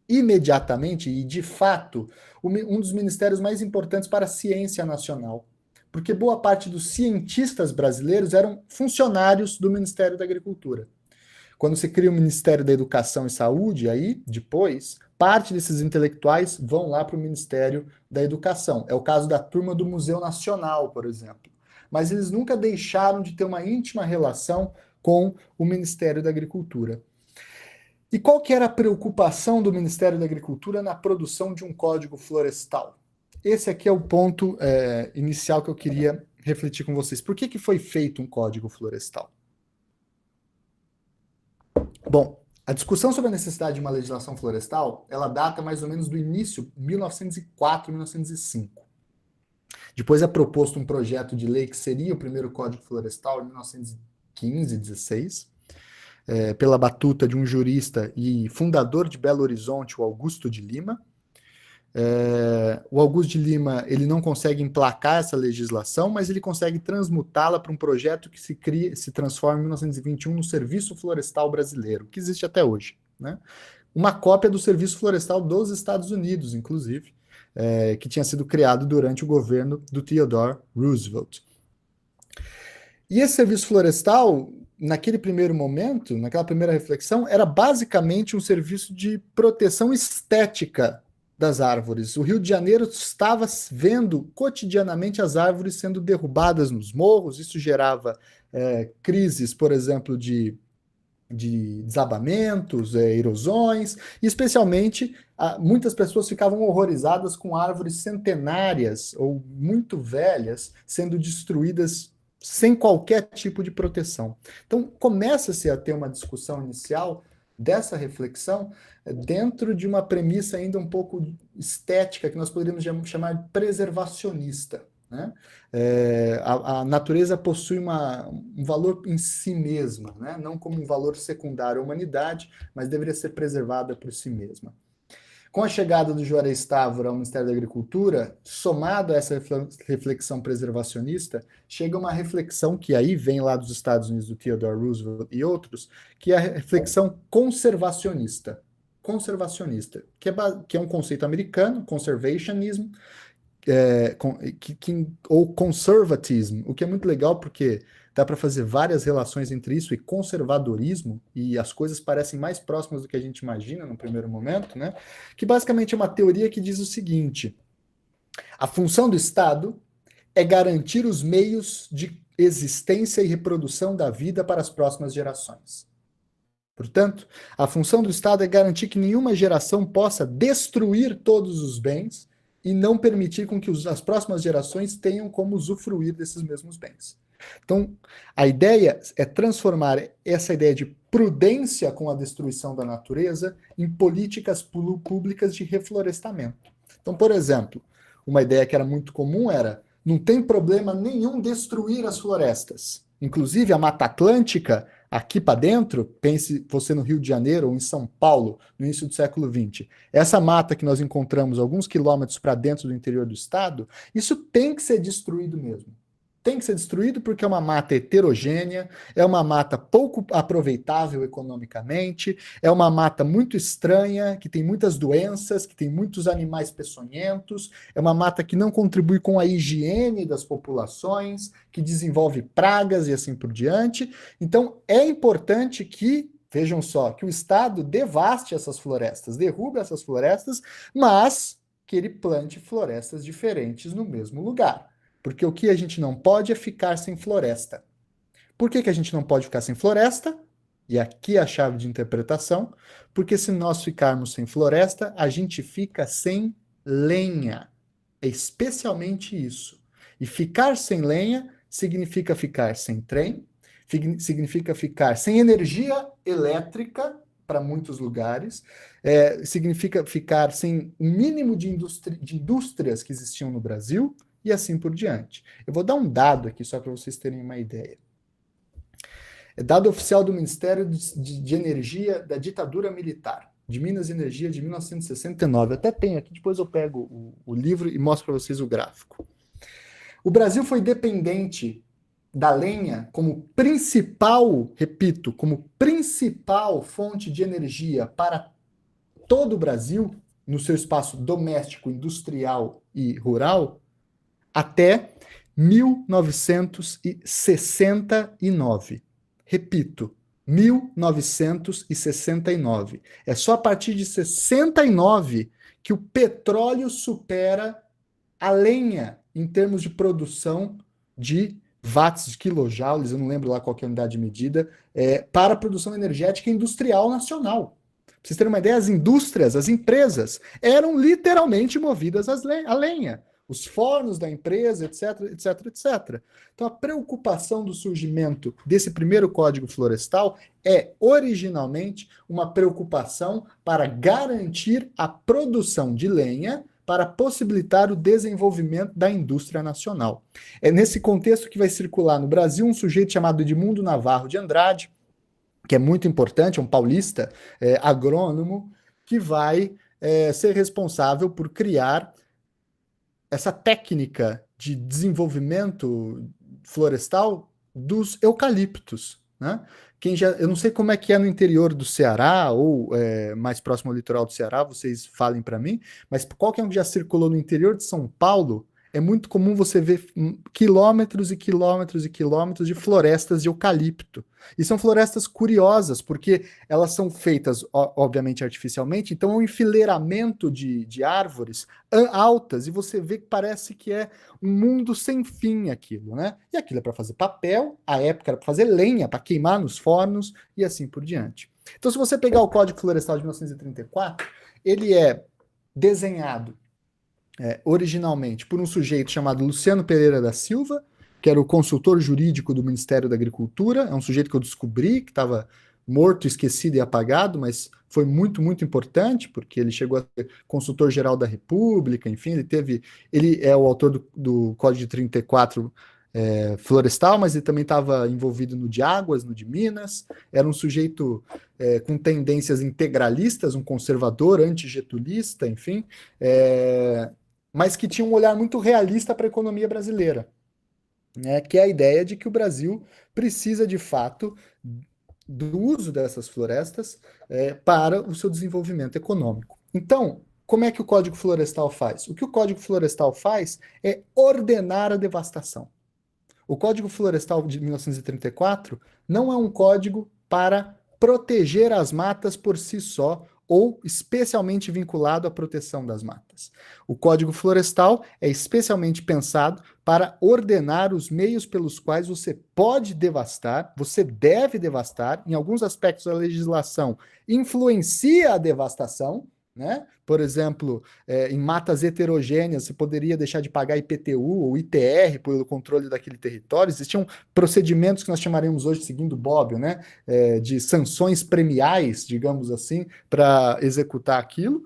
imediatamente e de fato um dos ministérios mais importantes para a ciência nacional, porque boa parte dos cientistas brasileiros eram funcionários do Ministério da Agricultura. Quando se cria o Ministério da Educação e Saúde, aí, depois, parte desses intelectuais vão lá para o Ministério da Educação. É o caso da turma do Museu Nacional, por exemplo. Mas eles nunca deixaram de ter uma íntima relação com o Ministério da Agricultura. E qual que era a preocupação do Ministério da Agricultura na produção de um código florestal? Esse aqui é o ponto inicial que eu queria refletir com vocês. Por que foi feito um código florestal? Bom, a discussão sobre a necessidade de uma legislação florestal, ela data mais ou menos do início, 1904, 1905. Depois é proposto um projeto de lei que seria o primeiro Código Florestal em 1915, 16, pela batuta de um jurista e fundador de Belo Horizonte, o Augusto de Lima. O Augusto de Lima, ele não consegue emplacar essa legislação, mas ele consegue transmutá-la para um projeto que se transforma em 1921 no Serviço Florestal Brasileiro, que existe até hoje, né? Uma cópia do Serviço Florestal dos Estados Unidos, inclusive, que tinha sido criado durante o governo do Theodore Roosevelt. E esse serviço florestal, naquele primeiro momento, naquela primeira reflexão, era basicamente um serviço de proteção estética das árvores. O Rio de Janeiro estava vendo cotidianamente as árvores sendo derrubadas nos morros, isso gerava crises, por exemplo, de desabamentos, erosões, e especialmente muitas pessoas ficavam horrorizadas com árvores centenárias ou muito velhas sendo destruídas sem qualquer tipo de proteção. Então, começa-se a ter uma discussão inicial dessa reflexão dentro de uma premissa ainda um pouco estética, que nós poderíamos chamar de preservacionista, né? A natureza possui um valor em si mesma, né? Não como um valor secundário à humanidade, mas deveria ser preservada por si mesma. Com a chegada do Juarez Távora ao Ministério da Agricultura, somado a essa reflexão preservacionista, chega uma reflexão que aí vem lá dos Estados Unidos, do Theodore Roosevelt e outros, que é a reflexão conservacionista, que é um conceito americano, conservationism, ou conservatism, o que é muito legal porque dá para fazer várias relações entre isso e conservadorismo, e as coisas parecem mais próximas do que a gente imagina no primeiro momento, né? Que basicamente é uma teoria que diz o seguinte: a função do Estado é garantir os meios de existência e reprodução da vida para as próximas gerações. Portanto, a função do Estado é garantir que nenhuma geração possa destruir todos os bens e não permitir com que as próximas gerações tenham como usufruir desses mesmos bens. Então, a ideia é transformar essa ideia de prudência com a destruição da natureza em políticas públicas de reflorestamento. Então, por exemplo, uma ideia que era muito comum era: não tem problema nenhum destruir as florestas. Inclusive, a Mata Atlântica, aqui para dentro, pense você no Rio de Janeiro ou em São Paulo, no início do século XX. Essa mata que nós encontramos alguns quilômetros para dentro do interior do estado, isso tem que ser destruído mesmo. Tem que ser destruído porque é uma mata heterogênea, é uma mata pouco aproveitável economicamente, é uma mata muito estranha, que tem muitas doenças, que tem muitos animais peçonhentos, é uma mata que não contribui com a higiene das populações, que desenvolve pragas e assim por diante. Então, é importante que, vejam só, que o Estado devaste essas florestas, derrube essas florestas, mas que ele plante florestas diferentes no mesmo lugar. Porque o que a gente não pode é ficar sem floresta. Por que a gente não pode ficar sem floresta? E aqui é a chave de interpretação. Porque se nós ficarmos sem floresta, a gente fica sem lenha. É especialmente isso. E ficar sem lenha significa ficar sem trem, significa ficar sem energia elétrica para muitos lugares, significa ficar sem o mínimo de indústrias que existiam no Brasil, e assim por diante. Eu vou dar um dado aqui só para vocês terem uma ideia. É dado oficial do Ministério de Energia da ditadura militar, de Minas e Energia de 1969. Eu até tenho aqui, depois eu pego o livro e mostro para vocês o gráfico. O Brasil foi dependente da lenha como principal, repito, como principal fonte de energia para todo o Brasil, no seu espaço doméstico, industrial e rural, até 1969. Repito, 1969. É só a partir de 69 que o petróleo supera a lenha em termos de produção de watts de quilojoules, eu não lembro lá qual que é a unidade de medida, para a produção energética industrial nacional. Pra vocês terem uma ideia, as indústrias, as empresas, eram literalmente movidas a lenha. Os fornos da empresa, etc, etc, etc. Então, a preocupação do surgimento desse primeiro Código Florestal é, originalmente, uma preocupação para garantir a produção de lenha para possibilitar o desenvolvimento da indústria nacional. É nesse contexto que vai circular no Brasil um sujeito chamado Edmundo Navarro de Andrade, que é muito importante, é um paulista, agrônomo, que vai ser responsável por criar essa técnica de desenvolvimento florestal dos eucaliptos, né? Eu não sei como é que é no interior do Ceará ou mais próximo ao litoral do Ceará, vocês falem para mim, mas qualquer um que já circulou no interior de São Paulo, é muito comum você ver quilômetros e quilômetros e quilômetros de florestas de eucalipto. E são florestas curiosas, porque elas são feitas, obviamente, artificialmente, então é um enfileiramento de árvores altas, e você vê que parece que é um mundo sem fim aquilo, né? E aquilo é para fazer papel, a época era para fazer lenha, para queimar nos fornos, e assim por diante. Então, se você pegar o Código Florestal de 1934, ele é desenhado originalmente por um sujeito chamado Luciano Pereira da Silva, que era o consultor jurídico do Ministério da Agricultura. É um sujeito que eu descobri, que estava morto, esquecido e apagado, mas foi muito, muito importante, porque ele chegou a ser consultor-geral da República, enfim, ele é o autor do Código de 34 florestal, mas ele também estava envolvido no de Águas, no de Minas, era um sujeito com tendências integralistas, um conservador, antigetulista, enfim, mas que tinha um olhar muito realista para a economia brasileira, né, que é a ideia de que o Brasil precisa, de fato, do uso dessas florestas para o seu desenvolvimento econômico. Então, como é que o Código Florestal faz? O que o Código Florestal faz é ordenar a devastação. O Código Florestal de 1934 não é um código para proteger as matas por si só, ou especialmente vinculado à proteção das matas. O Código Florestal é especialmente pensado para ordenar os meios pelos quais você pode devastar, você deve devastar, em alguns aspectos a legislação influencia a devastação, né? Por exemplo, em matas heterogêneas, você poderia deixar de pagar IPTU ou ITR pelo controle daquele território. Existiam procedimentos que nós chamaríamos hoje, seguindo o Bobbio, né? De sanções premiais, digamos assim, para executar aquilo.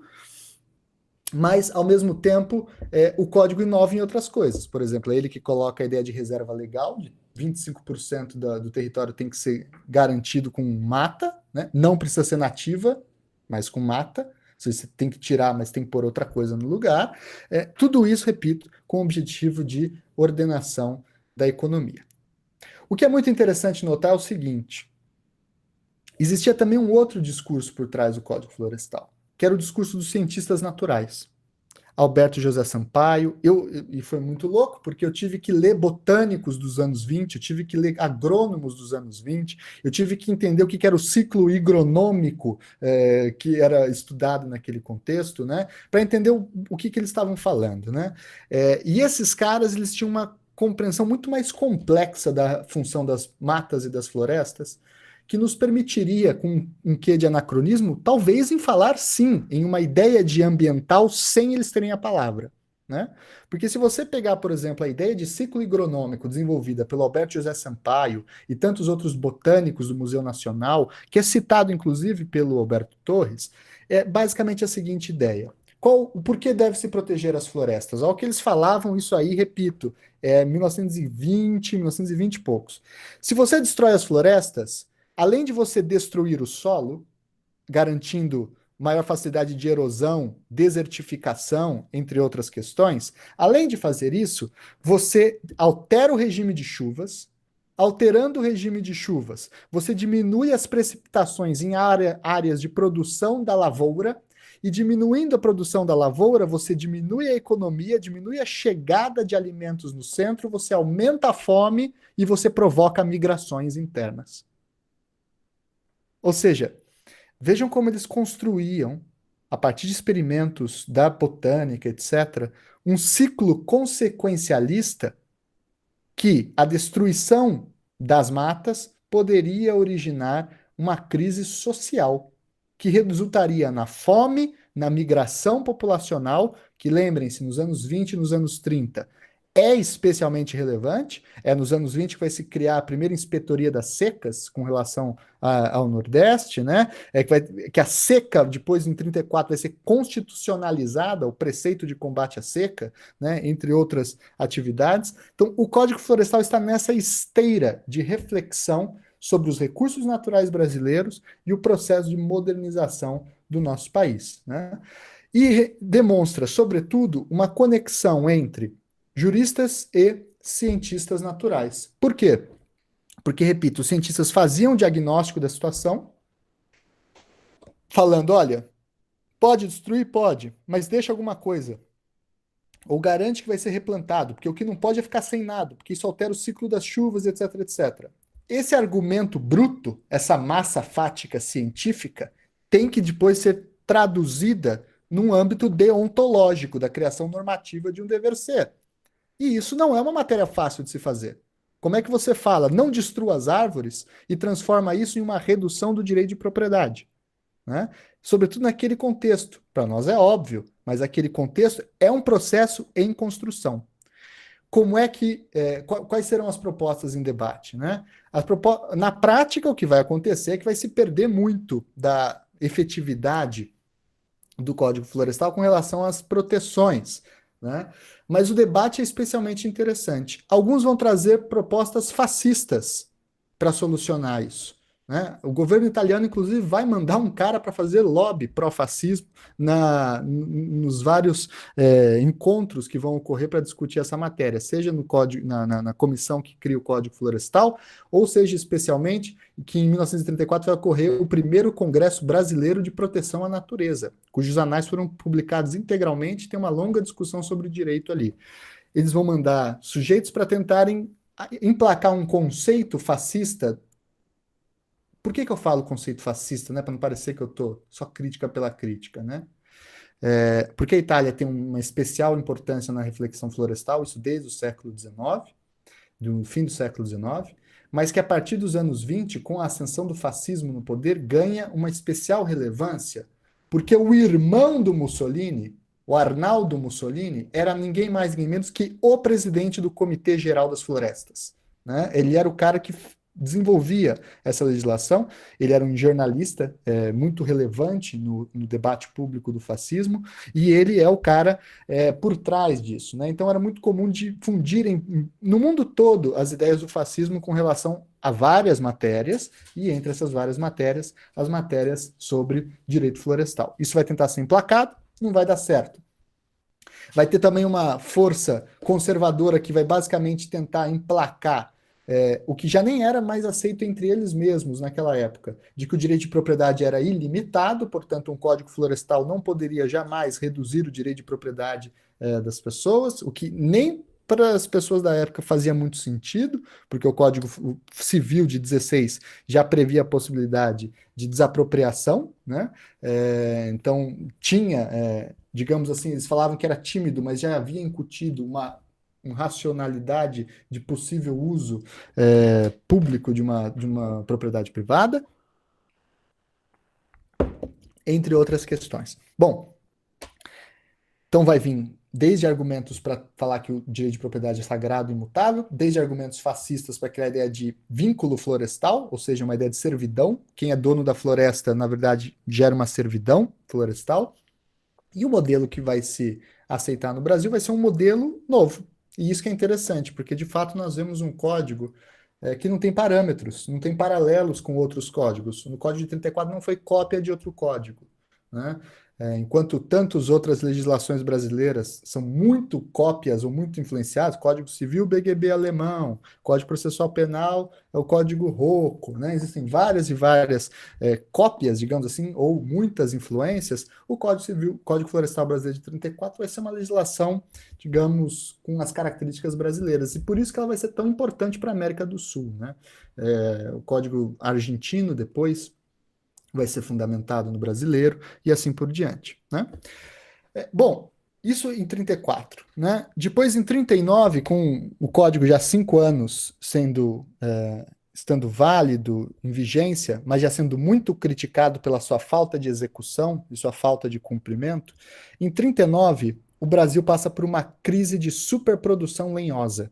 Mas, ao mesmo tempo, o código inova em outras coisas. Por exemplo, é ele que coloca a ideia de reserva legal, de 25% do território tem que ser garantido com mata, né? Não precisa ser nativa, mas com mata. Você tem que tirar, mas tem que pôr outra coisa no lugar. Tudo isso, repito, com o objetivo de ordenação da economia. O que é muito interessante notar é o seguinte: existia também um outro discurso por trás do Código Florestal, que era o discurso dos cientistas naturais. Alberto José Sampaio, e foi muito louco, porque eu tive que ler botânicos dos anos 20, eu tive que ler agrônomos dos anos 20, eu tive que entender o que era o ciclo higronômico que era estudado naquele contexto, né, para entender o que eles estavam falando, né? E esses caras, eles tinham uma compreensão muito mais complexa da função das matas e das florestas, que nos permitiria, com um quê de anacronismo, talvez em falar sim, em uma ideia de ambiental sem eles terem a palavra. Né? Porque se você pegar, por exemplo, a ideia de ciclo higronômico desenvolvida pelo Alberto José Sampaio e tantos outros botânicos do Museu Nacional, que é citado inclusive pelo Alberto Torres, é basicamente a seguinte ideia. Por que deve se proteger as florestas? Ao que eles falavam, isso aí, repito, 1920, 1920 e poucos. Se você destrói as florestas, além de você destruir o solo, garantindo maior facilidade de erosão, desertificação, entre outras questões, além de fazer isso, você altera o regime de chuvas. Alterando o regime de chuvas, você diminui as precipitações em áreas de produção da lavoura, e diminuindo a produção da lavoura, você diminui a economia, diminui a chegada de alimentos no centro, você aumenta a fome e você provoca migrações internas. Ou seja, vejam como eles construíam, a partir de experimentos da botânica, etc., um ciclo consequencialista que a destruição das matas poderia originar uma crise social que resultaria na fome, na migração populacional, que lembrem-se, nos anos 20 e nos anos 30, é especialmente relevante. É nos anos 20 que vai se criar a primeira inspetoria das secas com relação ao Nordeste, né? Que a seca, depois em 34, vai ser constitucionalizada, o preceito de combate à seca, né? Entre outras atividades. Então, o Código Florestal está nessa esteira de reflexão sobre os recursos naturais brasileiros e o processo de modernização do nosso país, né? E demonstra, sobretudo, uma conexão entre juristas e cientistas naturais. Por quê? Porque, repito, os cientistas faziam o diagnóstico da situação, falando: olha, pode destruir? Pode, mas deixa alguma coisa. Ou garante que vai ser replantado, porque o que não pode é ficar sem nada, porque isso altera o ciclo das chuvas, etc, etc. Esse argumento bruto, essa massa fática científica, tem que depois ser traduzida num âmbito deontológico da criação normativa de um dever ser. E isso não é uma matéria fácil de se fazer. Como é que você fala, não destrua as árvores e transforma isso em uma redução do direito de propriedade? Né? Sobretudo naquele contexto. Para nós é óbvio, mas aquele contexto é um processo em construção. Como é que, quais serão as propostas em debate? Né? Na prática, o que vai acontecer é que vai se perder muito da efetividade do Código Florestal com relação às proteções, né? Mas o debate é especialmente interessante. Alguns vão trazer propostas fascistas para solucionar isso, né? O governo italiano, inclusive, vai mandar um cara para fazer lobby pró-fascismo nos vários encontros que vão ocorrer para discutir essa matéria, seja no código, na comissão que cria o Código Florestal, ou seja, especialmente, que em 1934 vai ocorrer o primeiro Congresso Brasileiro de Proteção à Natureza, cujos anais foram publicados integralmente, tem uma longa discussão sobre o direito ali. Eles vão mandar sujeitos para tentarem emplacar um conceito fascista. Por que eu falo conceito fascista, né? Para não parecer que eu estou só crítica pela crítica, né? Porque a Itália tem uma especial importância na reflexão florestal, isso desde o século XIX, do fim do século XIX, mas que a partir dos anos 20, com a ascensão do fascismo no poder, ganha uma especial relevância Porque o irmão do Mussolini, o Arnaldo Mussolini, era ninguém mais, ninguém menos que o presidente do Comitê Geral das Florestas. Né? Ele era o cara que desenvolvia essa legislação, ele era um jornalista muito relevante no debate público do fascismo, e ele é o cara por trás disso. Né? Então era muito comum difundirem no mundo todo as ideias do fascismo com relação a várias matérias, e entre essas várias matérias, as matérias sobre direito florestal. Isso vai tentar ser emplacado, não vai dar certo. Vai ter também uma força conservadora que vai basicamente tentar emplacar o que já nem era mais aceito entre eles mesmos naquela época, de que o direito de propriedade era ilimitado, portanto, um código florestal não poderia jamais reduzir o direito de propriedade das pessoas, o que nem para as pessoas da época fazia muito sentido, porque o Código Civil de 16 já previa a possibilidade de desapropriação, né? Então, tinha, digamos assim, eles falavam que era tímido, mas já havia incutido uma racionalidade de possível uso público de uma propriedade privada, entre outras questões. Bom, então vai vir desde argumentos para falar que o direito de propriedade é sagrado e imutável, desde argumentos fascistas para criar a ideia de vínculo florestal, ou seja, uma ideia de servidão. Quem é dono da floresta, na verdade, gera uma servidão florestal. E o modelo que vai se aceitar no Brasil vai ser um modelo novo. E isso que é interessante, porque de fato nós vemos um código que não tem parâmetros, não tem paralelos com outros códigos. No Código de 34 não foi cópia de outro código, né? Enquanto tantas outras legislações brasileiras são muito cópias ou muito influenciadas, Código Civil, BGB alemão, Código Processual Penal é o Código Rocco, né? Existem várias e várias cópias, digamos assim, ou muitas influências. O Código Civil, Código Florestal Brasileiro de 34 vai ser uma legislação, digamos, com as características brasileiras, e por isso que ela vai ser tão importante para a América do Sul, né? O Código Argentino, depois, vai ser fundamentado no brasileiro e assim por diante, né? Bom, isso em 34, né? Depois em 39, com o código já há 5 anos estando válido, em vigência, mas já sendo muito criticado pela sua falta de execução e sua falta de cumprimento, em 39 o Brasil passa por uma crise de superprodução lenhosa.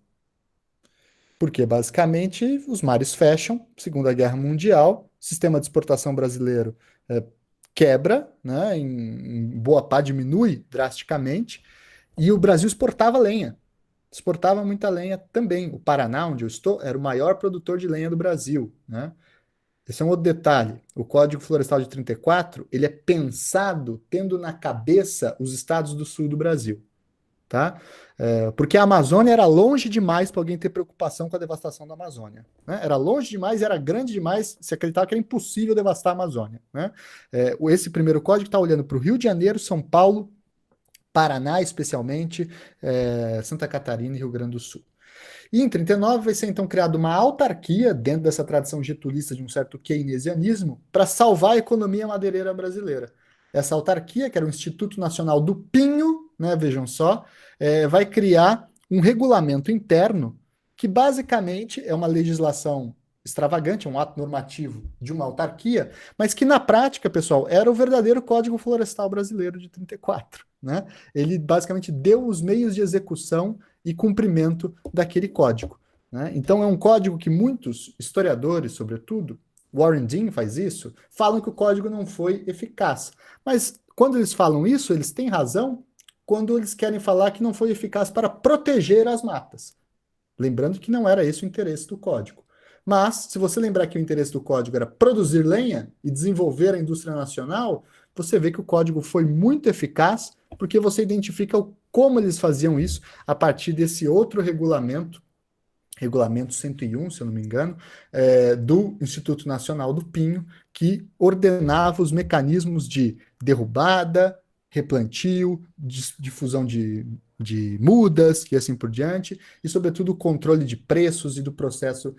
Porque basicamente os mares fecham, Segunda Guerra Mundial, sistema de exportação brasileiro quebra, né, em boa parte diminui drasticamente, e o Brasil exportava lenha. Exportava muita lenha também. O Paraná, onde eu estou, era o maior produtor de lenha do Brasil, né? Esse é um outro detalhe. O Código Florestal de 34, ele é pensado tendo na cabeça os estados do sul do Brasil, tá? Porque a Amazônia era longe demais para alguém ter preocupação com a devastação da Amazônia, né? Era longe demais, era grande demais, se acreditava que era impossível devastar a Amazônia, né? Esse primeiro código está olhando para o Rio de Janeiro, São Paulo, Paraná especialmente, Santa Catarina e Rio Grande do Sul. E em 39 vai ser então criada uma autarquia, dentro dessa tradição getulista de um certo keynesianismo, para salvar a economia madeireira brasileira. Essa autarquia, que era o Instituto Nacional do Pinho, né, vejam só, vai criar um regulamento interno que basicamente é uma legislação extravagante, um ato normativo de uma autarquia, mas que na prática, pessoal, era o verdadeiro Código Florestal Brasileiro de 34, né? Ele basicamente deu os meios de execução e cumprimento daquele código, né? Então é um código que muitos historiadores, sobretudo, Warren Dean faz isso, falam que o código não foi eficaz. Mas quando eles falam isso, eles têm razão quando eles querem falar que não foi eficaz para proteger as matas. Lembrando que não era esse o interesse do código. Mas, se você lembrar que o interesse do código era produzir lenha e desenvolver a indústria nacional, você vê que o código foi muito eficaz, porque você identifica como eles faziam isso a partir desse outro regulamento 101, se eu não me engano, do Instituto Nacional do Pinho, que ordenava os mecanismos de derrubada, replantio, difusão de mudas e assim por diante, e, sobretudo, o controle de preços e do processo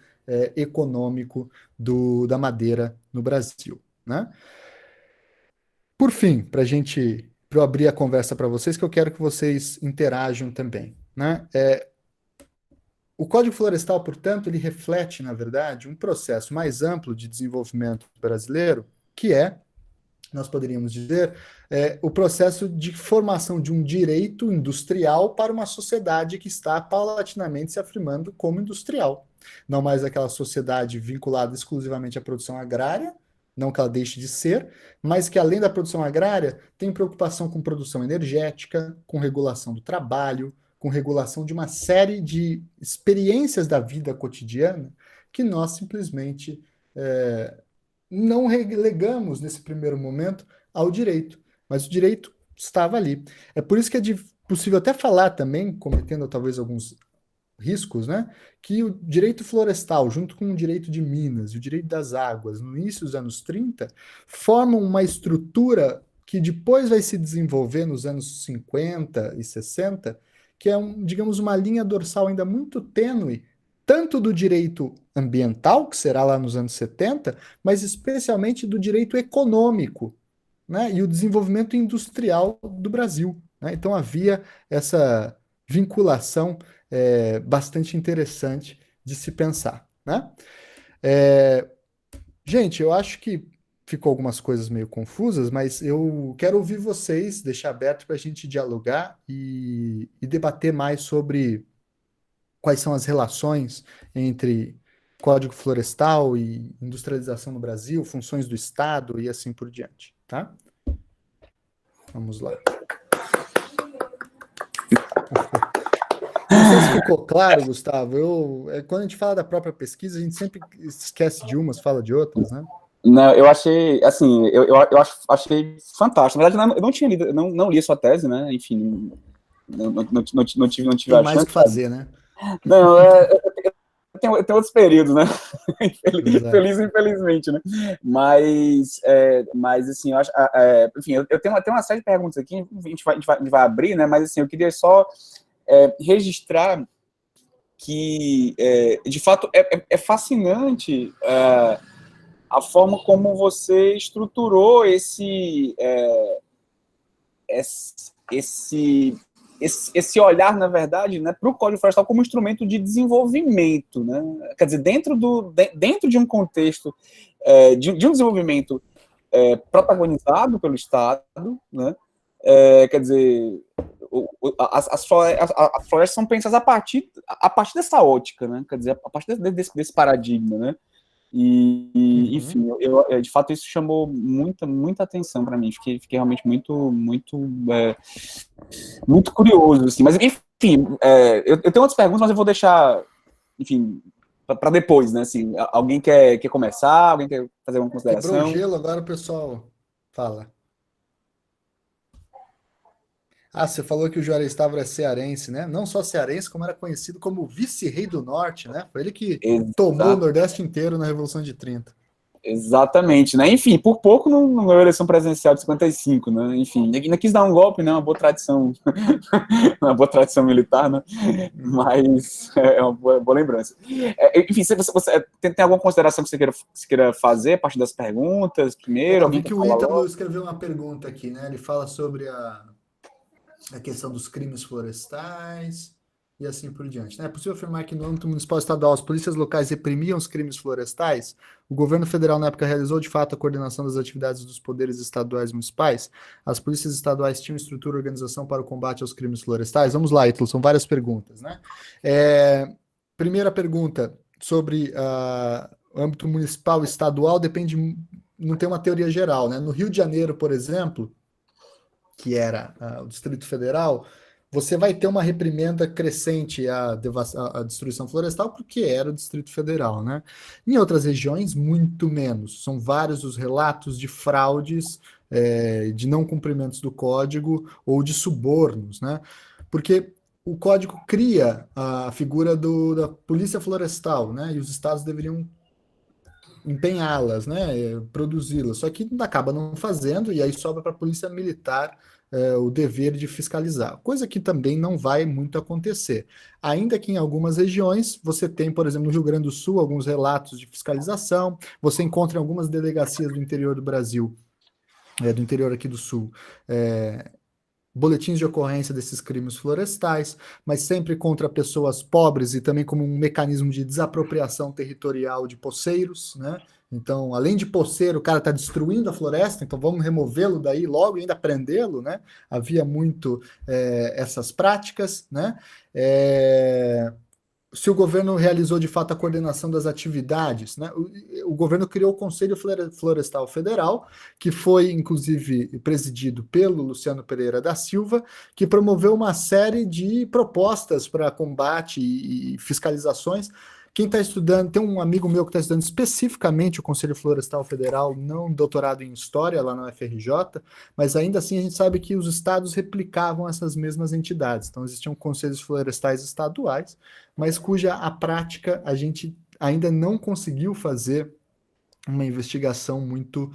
econômico da madeira no Brasil, né? Por fim, para eu abrir a conversa para vocês, que eu quero que vocês interajam também, né? O Código Florestal, portanto, ele reflete, na verdade, um processo mais amplo de desenvolvimento brasileiro, que é nós poderíamos dizer, o processo de formação de um direito industrial para uma sociedade que está paulatinamente se afirmando como industrial. Não mais aquela sociedade vinculada exclusivamente à produção agrária, não que ela deixe de ser, mas que além da produção agrária, tem preocupação com produção energética, com regulação do trabalho, com regulação de uma série de experiências da vida cotidiana que nós simplesmente não relegamos nesse primeiro momento ao direito, mas o direito estava ali. É por isso que é possível até falar também, cometendo talvez alguns riscos, né, que o direito florestal, junto com o direito de Minas e o direito das águas, no início dos anos 30, formam uma estrutura que depois vai se desenvolver nos anos 50 e 60, que é, digamos, uma linha dorsal ainda muito tênue, tanto do direito ambiental, que será lá nos anos 70, mas especialmente do direito econômico, né, e o desenvolvimento industrial do Brasil, né? Então havia essa vinculação bastante interessante de se pensar, né? É, gente, eu acho que ficou algumas coisas meio confusas, mas eu quero ouvir vocês, deixar aberto para a gente dialogar e debater mais sobre quais são as relações entre Código Florestal e industrialização no Brasil, funções do Estado e assim por diante, tá? Vamos lá. Não sei se ficou claro, Gustavo. Quando a gente fala da própria pesquisa, a gente sempre esquece de umas, fala de outras, né? Não, eu achei, assim, achei fantástico. Na verdade, eu não tinha lido, não li a sua tese, né? Enfim, não tive Tem a mais o chance. que fazer, né? Não, eu tenho outros períodos, né? Exato. Feliz e infelizmente, né? Mas assim, eu acho, enfim, eu tenho uma série de perguntas aqui, a gente vai abrir, né? Mas assim, eu queria só registrar que, de fato, é fascinante a forma como você estruturou esse olhar, na verdade, né, para o Código Florestal como instrumento de desenvolvimento, né? Quer dizer, dentro de um contexto de um desenvolvimento protagonizado pelo Estado, né? Quer dizer, as florestas são pensadas a partir dessa ótica, né? Quer dizer, a partir desse paradigma, né? Enfim, de fato isso chamou muita atenção para mim. Fiquei realmente muito curioso, assim. Mas enfim, eu tenho outras perguntas, mas eu vou deixar, enfim, para depois, né? Assim, alguém quer começar? Alguém quer fazer alguma Quebrou o consideração? gelo, agora o pessoal fala. Ah, você falou que o Juarez Távora é cearense, né? Não só cearense, como era conhecido como vice-rei do Norte, né? Foi ele que tomou o Exato. Nordeste inteiro na Revolução de 30. Exatamente, né? Enfim, por pouco não ganhou a eleição presidencial de 55, né? Enfim, ainda quis dar um golpe, né? Uma boa tradição, uma boa tradição militar, né? Mas é uma boa lembrança. Enfim, você tem alguma consideração que você queira fazer a partir das perguntas? Primeiro, Eu alguém vi quer que o falar Ítalo logo? escreveu uma pergunta aqui, né? Ele fala sobre a questão dos crimes florestais e assim por diante, né? É possível afirmar que no âmbito municipal e estadual as polícias locais reprimiam os crimes florestais? O governo federal na época realizou de fato a coordenação das atividades dos poderes estaduais e municipais? As polícias estaduais tinham estrutura e organização para o combate aos crimes florestais? Vamos lá, Ítalo, são várias perguntas, né? Primeira pergunta sobre o âmbito municipal e estadual depende, não tem uma teoria geral, né? No Rio de Janeiro, por exemplo, que era o Distrito Federal, você vai ter uma reprimenda crescente à destruição florestal, porque era o Distrito Federal, né? Em outras regiões, muito menos. São vários os relatos de fraudes, de não cumprimentos do código ou de subornos, né? Porque o código cria a figura da polícia florestal, né? E os estados deveriam empenhá-las, né, produzi-las, só que acaba não fazendo e aí sobra para a polícia militar o dever de fiscalizar, coisa que também não vai muito acontecer. Ainda que em algumas regiões você tem, por exemplo, no Rio Grande do Sul, alguns relatos de fiscalização, você encontra em algumas delegacias do interior do Brasil, do interior aqui do Sul, boletins de ocorrência desses crimes florestais, mas sempre contra pessoas pobres e também como um mecanismo de desapropriação territorial de poceiros, né? Então, além de poceiro, o cara está destruindo a floresta, então vamos removê-lo daí logo e ainda prendê-lo, né? Havia muito essas práticas, né? Se o governo realizou de fato a coordenação das atividades, né? O governo criou o Conselho Florestal Federal, que foi inclusive presidido pelo Luciano Pereira da Silva, que promoveu uma série de propostas para combate e fiscalizações. Quem está estudando, tem um amigo meu que está estudando especificamente o Conselho Florestal Federal, não doutorado em História lá na UFRJ, mas ainda assim a gente sabe que os estados replicavam essas mesmas entidades. Então existiam conselhos florestais estaduais, mas cuja a prática a gente ainda não conseguiu fazer uma investigação muito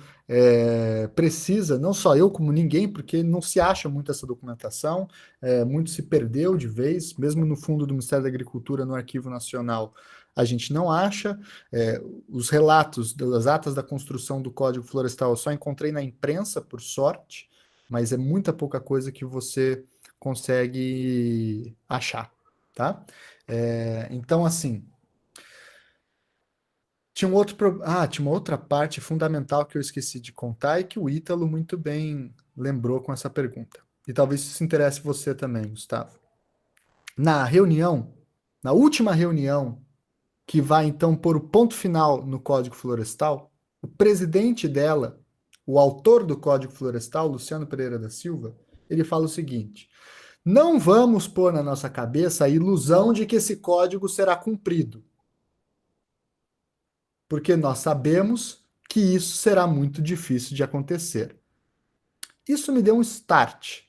precisa, não só eu como ninguém, porque não se acha muito essa documentação, muito se perdeu de vez, mesmo no fundo do Ministério da Agricultura, no Arquivo Nacional, a gente não acha. Os relatos das atas da construção do Código Florestal eu só encontrei na imprensa, por sorte, mas é muita pouca coisa que você consegue achar, tá? Então, assim, tinha uma outra parte fundamental que eu esqueci de contar e que o Ítalo muito bem lembrou com essa pergunta. E talvez isso interesse você também, Gustavo. Na reunião, na última reunião, que vai então pôr o ponto final no Código Florestal, o presidente dela, o autor do Código Florestal, Luciano Pereira da Silva, ele fala o seguinte: não vamos pôr na nossa cabeça a ilusão de que esse código será cumprido, porque nós sabemos que isso será muito difícil de acontecer. Isso me deu um start,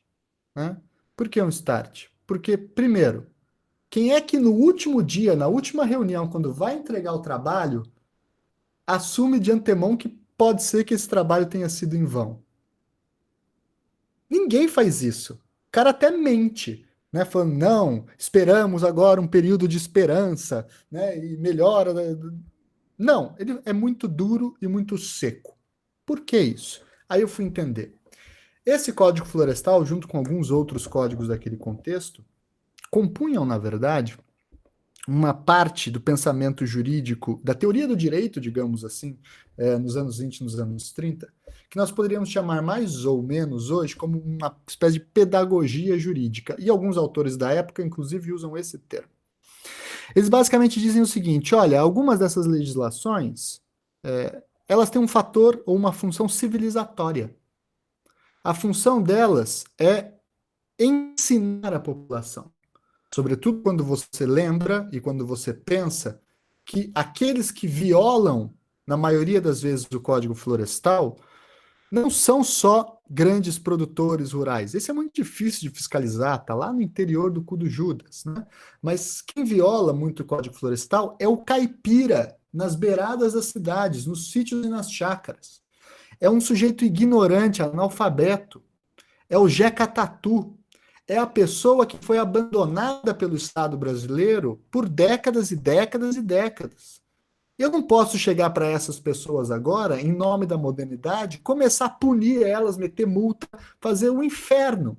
né? Por que um start? Porque, primeiro, quem é que no último dia, na última reunião, quando vai entregar o trabalho, assume de antemão que pode ser que esse trabalho tenha sido em vão? Ninguém faz isso. O cara até mente, né? Falando, não, esperamos agora um período de esperança, né? E melhora. Não, ele é muito duro e muito seco. Por que isso? Aí eu fui entender. Esse Código Florestal, junto com alguns outros códigos daquele contexto, compunham, na verdade, uma parte do pensamento jurídico, da teoria do direito, digamos assim, nos anos 20, nos anos 30, que nós poderíamos chamar mais ou menos hoje como uma espécie de pedagogia jurídica. E alguns autores da época, inclusive, usam esse termo. Eles basicamente dizem o seguinte: olha, algumas dessas legislações, elas têm um fator ou uma função civilizatória. A função delas é ensinar a população. Sobretudo quando você lembra e quando você pensa que aqueles que violam, na maioria das vezes, o Código Florestal, não são só grandes produtores rurais. Esse é muito difícil de fiscalizar, está lá no interior do cu do Judas, né? Mas quem viola muito o Código Florestal é o caipira, nas beiradas das cidades, nos sítios e nas chácaras. É um sujeito ignorante, analfabeto. É o Jeca Tatu. É a pessoa que foi abandonada pelo Estado brasileiro por décadas e décadas e décadas. Eu não posso chegar para essas pessoas agora, em nome da modernidade, começar a punir elas, meter multa, fazer um inferno.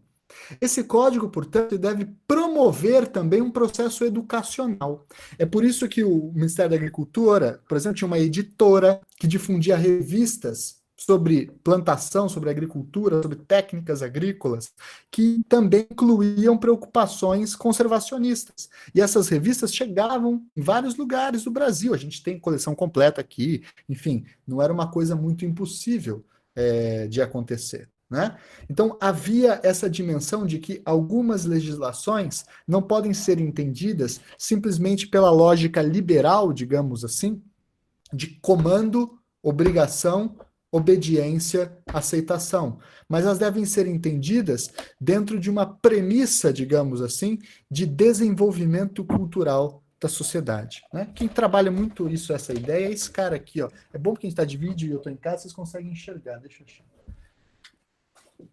Esse código, portanto, deve promover também um processo educacional. É por isso que o Ministério da Agricultura, por exemplo, tinha uma editora que difundia revistas sobre plantação, sobre agricultura, sobre técnicas agrícolas, que também incluíam preocupações conservacionistas. E essas revistas chegavam em vários lugares do Brasil. A gente tem coleção completa aqui. Enfim, não era uma coisa muito impossível de acontecer, né? Então, havia essa dimensão de que algumas legislações não podem ser entendidas simplesmente pela lógica liberal, digamos assim, de comando, obrigação, obediência, aceitação. Mas elas devem ser entendidas dentro de uma premissa, digamos assim, de desenvolvimento cultural da sociedade, né? Quem trabalha muito isso, essa ideia, é esse cara aqui, ó. É bom que a gente está de vídeo e eu estou em casa, vocês conseguem enxergar. Deixa eu achar.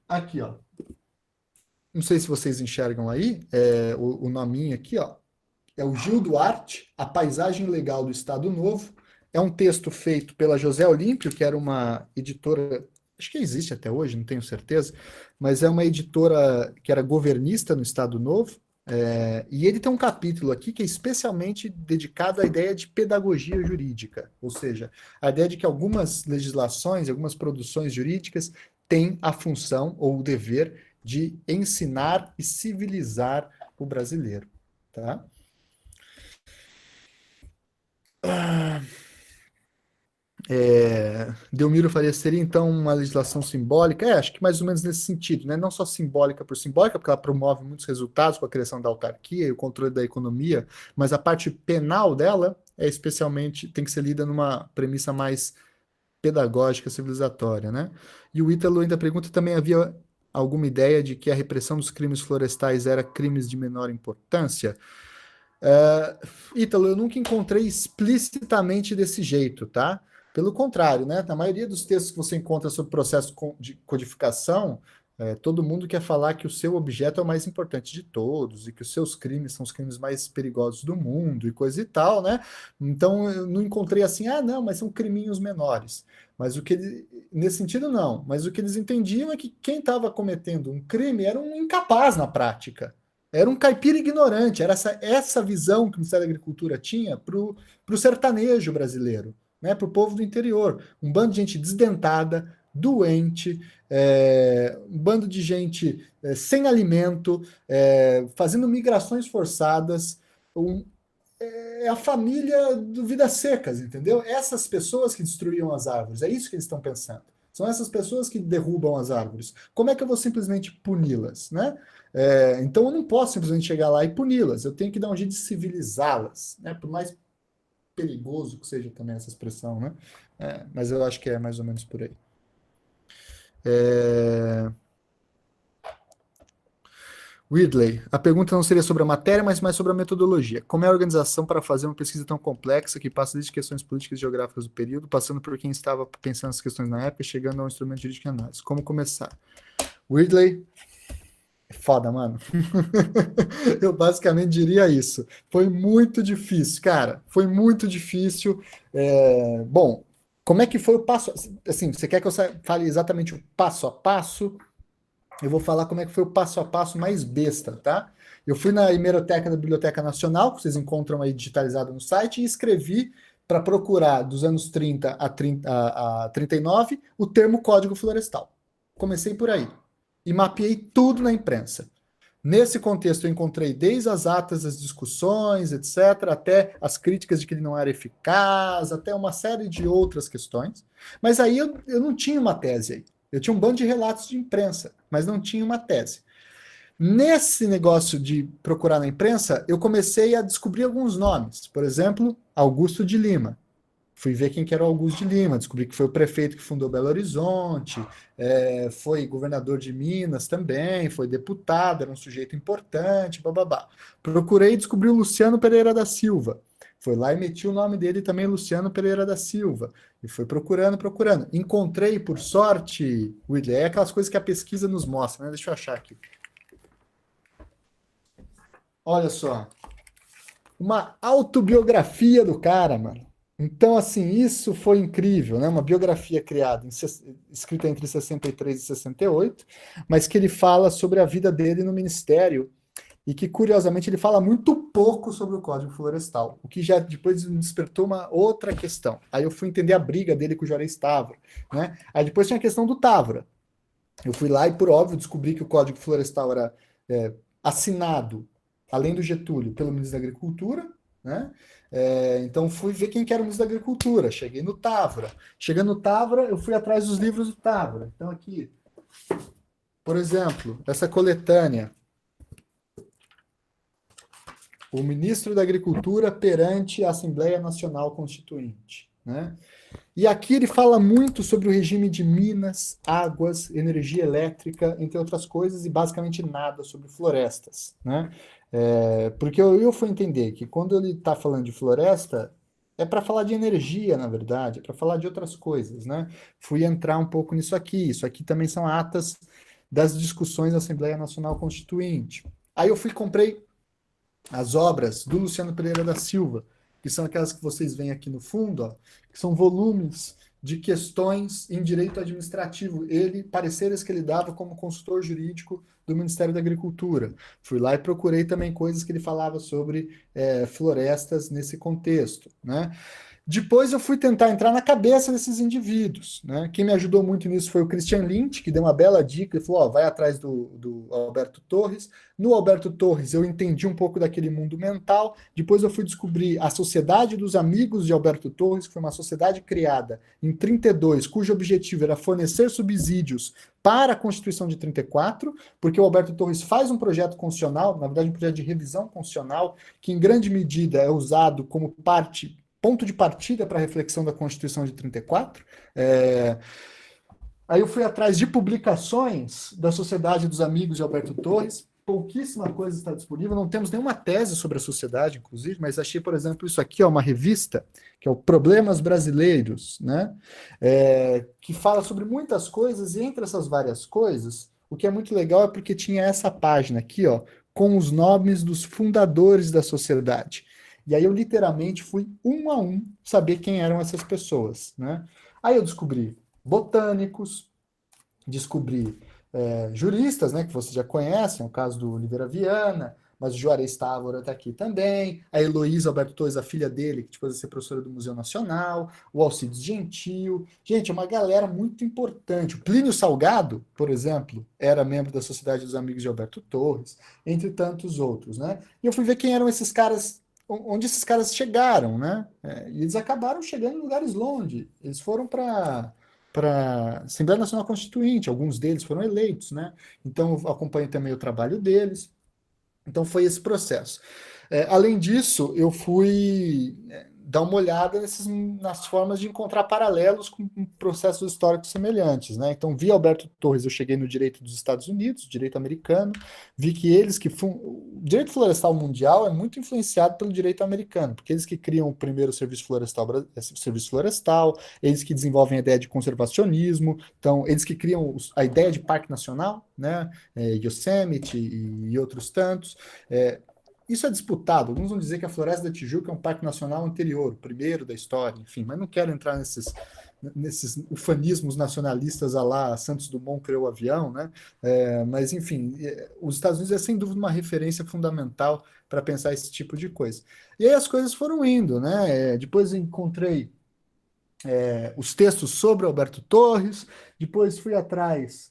Aqui, ó. Não sei se vocês enxergam aí, o nominho aqui, ó. É o Gil Duarte, A Paisagem Legal do Estado Novo. É um texto feito pela José Olímpio, que era uma editora acho que existe até hoje, não tenho certeza, mas é uma editora que era governista no Estado Novo, e ele tem um capítulo aqui que é especialmente dedicado à ideia de pedagogia jurídica, ou seja, a ideia de que algumas legislações, algumas produções jurídicas têm a função ou o dever de ensinar e civilizar o brasileiro, tá? Delmiro Faria seria então uma legislação simbólica? Acho que mais ou menos nesse sentido, né? Não só simbólica por simbólica, porque ela promove muitos resultados com a criação da autarquia e o controle da economia, mas a parte penal dela é especialmente, tem que ser lida numa premissa mais pedagógica, civilizatória, né? E o Ítalo ainda pergunta, também havia alguma ideia de que a repressão dos crimes florestais era crimes de menor importância? Ítalo, eu nunca encontrei explicitamente desse jeito, tá? Pelo contrário, né? Na maioria dos textos que você encontra sobre processo de codificação, todo mundo quer falar que o seu objeto é o mais importante de todos e que os seus crimes são os crimes mais perigosos do mundo e coisa e tal, né? Então eu não encontrei assim, não, mas são criminhos menores. Mas nesse sentido, não. Mas o que eles entendiam é que quem estava cometendo um crime era um incapaz na prática. Era um caipira ignorante, era essa visão que o Ministério da Agricultura tinha para o sertanejo brasileiro, né, para o povo do interior. Um bando de gente desdentada, doente, um bando de gente sem alimento, fazendo migrações forçadas. É a família do Vidas Secas, entendeu? Essas pessoas que destruíam as árvores, é isso que eles estão pensando. São essas pessoas que derrubam as árvores. Como é que eu vou simplesmente puni-las, né? Então eu não posso simplesmente chegar lá e puni-las. Eu tenho que dar um jeito de civilizá-las, né? Por mais perigoso que seja também essa expressão, né? Mas eu acho que é mais ou menos por aí. Ridley, a pergunta não seria sobre a matéria, mas mais sobre a metodologia. Como é a organização para fazer uma pesquisa tão complexa que passa desde questões políticas e geográficas do período, passando por quem estava pensando nas questões na época, chegando a um instrumento jurídico de análise? Como começar? Ridley, foda, mano. Eu basicamente diria isso. Foi muito difícil, cara. Foi muito difícil. Bom, como é que foi o passo? Assim, você quer que eu fale exatamente o passo a passo? Eu vou falar como é que foi o passo a passo mais besta, tá? Eu fui na hemeroteca da Biblioteca Nacional, que vocês encontram aí digitalizado no site, e escrevi para procurar dos anos 30 a 39 o termo Código Florestal. Comecei por aí. E mapeei tudo na imprensa. Nesse contexto, eu encontrei desde as atas das discussões, etc., até as críticas de que ele não era eficaz, até uma série de outras questões. Mas aí eu não tinha uma tese aí. Eu tinha um bando de relatos de imprensa, mas não tinha uma tese. Nesse negócio de procurar na imprensa, eu comecei a descobrir alguns nomes. Por exemplo, Augusto de Lima. Fui ver quem que era o Augusto de Lima, descobri que foi o prefeito que fundou Belo Horizonte, foi governador de Minas também, foi deputado, era um sujeito importante, bababá. Procurei e descobri o Luciano Pereira da Silva. Foi lá e meti o nome dele também, Luciano Pereira da Silva. E foi procurando, procurando. Encontrei, por sorte, William, é aquelas coisas que a pesquisa nos mostra, né? Deixa eu achar aqui. Olha só. Uma autobiografia do cara, mano. Então, assim, isso foi incrível, né? Uma biografia criada, escrita entre 63 e 68, mas que ele fala sobre a vida dele no ministério e que, curiosamente, ele fala muito pouco sobre o Código Florestal, o que já depois me despertou uma outra questão. Aí eu fui entender a briga dele com o Juarez Távora, né? Aí depois tinha a questão do Távora. Eu fui lá e, por óbvio, descobri que o Código Florestal era assinado, além do Getúlio, pelo ministro da Agricultura, né? Então fui ver quem que era o ministro da Agricultura. Cheguei no Távora. Chegando no Távora, eu fui atrás dos livros do Távora. Então aqui, por exemplo, essa coletânea. O ministro da Agricultura perante a Assembleia Nacional Constituinte, né? E aqui ele fala muito sobre o regime de minas, águas, energia elétrica, entre outras coisas, e basicamente nada sobre florestas, né? Porque eu fui entender que quando ele está falando de floresta, é para falar de energia, na verdade, é para falar de outras coisas, né? Fui entrar um pouco nisso aqui. Isso aqui também são atas das discussões da Assembleia Nacional Constituinte. Aí eu fui e comprei as obras do Luciano Pereira da Silva, que são aquelas que vocês veem aqui no fundo, ó, que são volumes de questões em direito administrativo. Ele, pareceres que ele dava como consultor jurídico do Ministério da Agricultura. Fui lá e procurei também coisas que ele falava sobre florestas nesse contexto, né? Depois eu fui tentar entrar na cabeça desses indivíduos, né? Quem me ajudou muito nisso foi o Christian Lynch, que deu uma bela dica, ele falou, ó, vai atrás do Alberto Torres. No Alberto Torres eu entendi um pouco daquele mundo mental, depois eu fui descobrir a Sociedade dos Amigos de Alberto Torres, que foi uma sociedade criada em 32, cujo objetivo era fornecer subsídios para a Constituição de 34, porque o Alberto Torres faz um projeto constitucional, na verdade um projeto de revisão constitucional, que em grande medida é usado como ponto de partida para a reflexão da Constituição de 34. Aí eu fui atrás de publicações da Sociedade dos Amigos de Alberto Torres, pouquíssima coisa está disponível, não temos nenhuma tese sobre a sociedade, inclusive, mas achei, por exemplo, isso aqui, ó, uma revista, que é o Problemas Brasileiros, né? Que fala sobre muitas coisas, e entre essas várias coisas, o que é muito legal é porque tinha essa página aqui, ó, com os nomes dos fundadores da sociedade. E aí eu literalmente fui um a um saber quem eram essas pessoas, né? Aí eu descobri botânicos, descobri juristas, né, que vocês já conhecem, o caso do Oliveira Viana, mas o Juarez Távora está aqui também, a Heloísa Alberto Torres, a filha dele, que depois vai ser professora do Museu Nacional, o Alcides Gentil, gente, é uma galera muito importante. O Plínio Salgado, por exemplo, era membro da Sociedade dos Amigos de Alberto Torres, entre tantos outros, né? E eu fui ver quem eram esses caras, onde esses caras chegaram, né? E eles acabaram chegando em lugares longe. Eles foram para a Assembleia Nacional Constituinte, alguns deles foram eleitos, né? Então eu acompanho também o trabalho deles. Então foi esse processo. Além disso, eu fui dar uma olhada nas formas de encontrar paralelos com processos históricos semelhantes, né? Então, via Alberto Torres, eu cheguei no direito dos Estados Unidos, direito americano, vi que o direito florestal mundial é muito influenciado pelo direito americano, porque eles que criam o primeiro serviço florestal, eles que desenvolvem a ideia de conservacionismo, então, eles que criam a ideia de parque nacional, né? Yosemite e outros tantos. Isso é disputado. Alguns vão dizer que a Floresta da Tijuca é um parque nacional anterior, o primeiro da história, enfim, mas não quero entrar nesses ufanismos nacionalistas a lá Santos Dumont criou o avião, né? Mas, enfim, os Estados Unidos é sem dúvida uma referência fundamental para pensar esse tipo de coisa. E aí as coisas foram indo, né? Depois encontrei os textos sobre Alberto Torres, depois fui atrás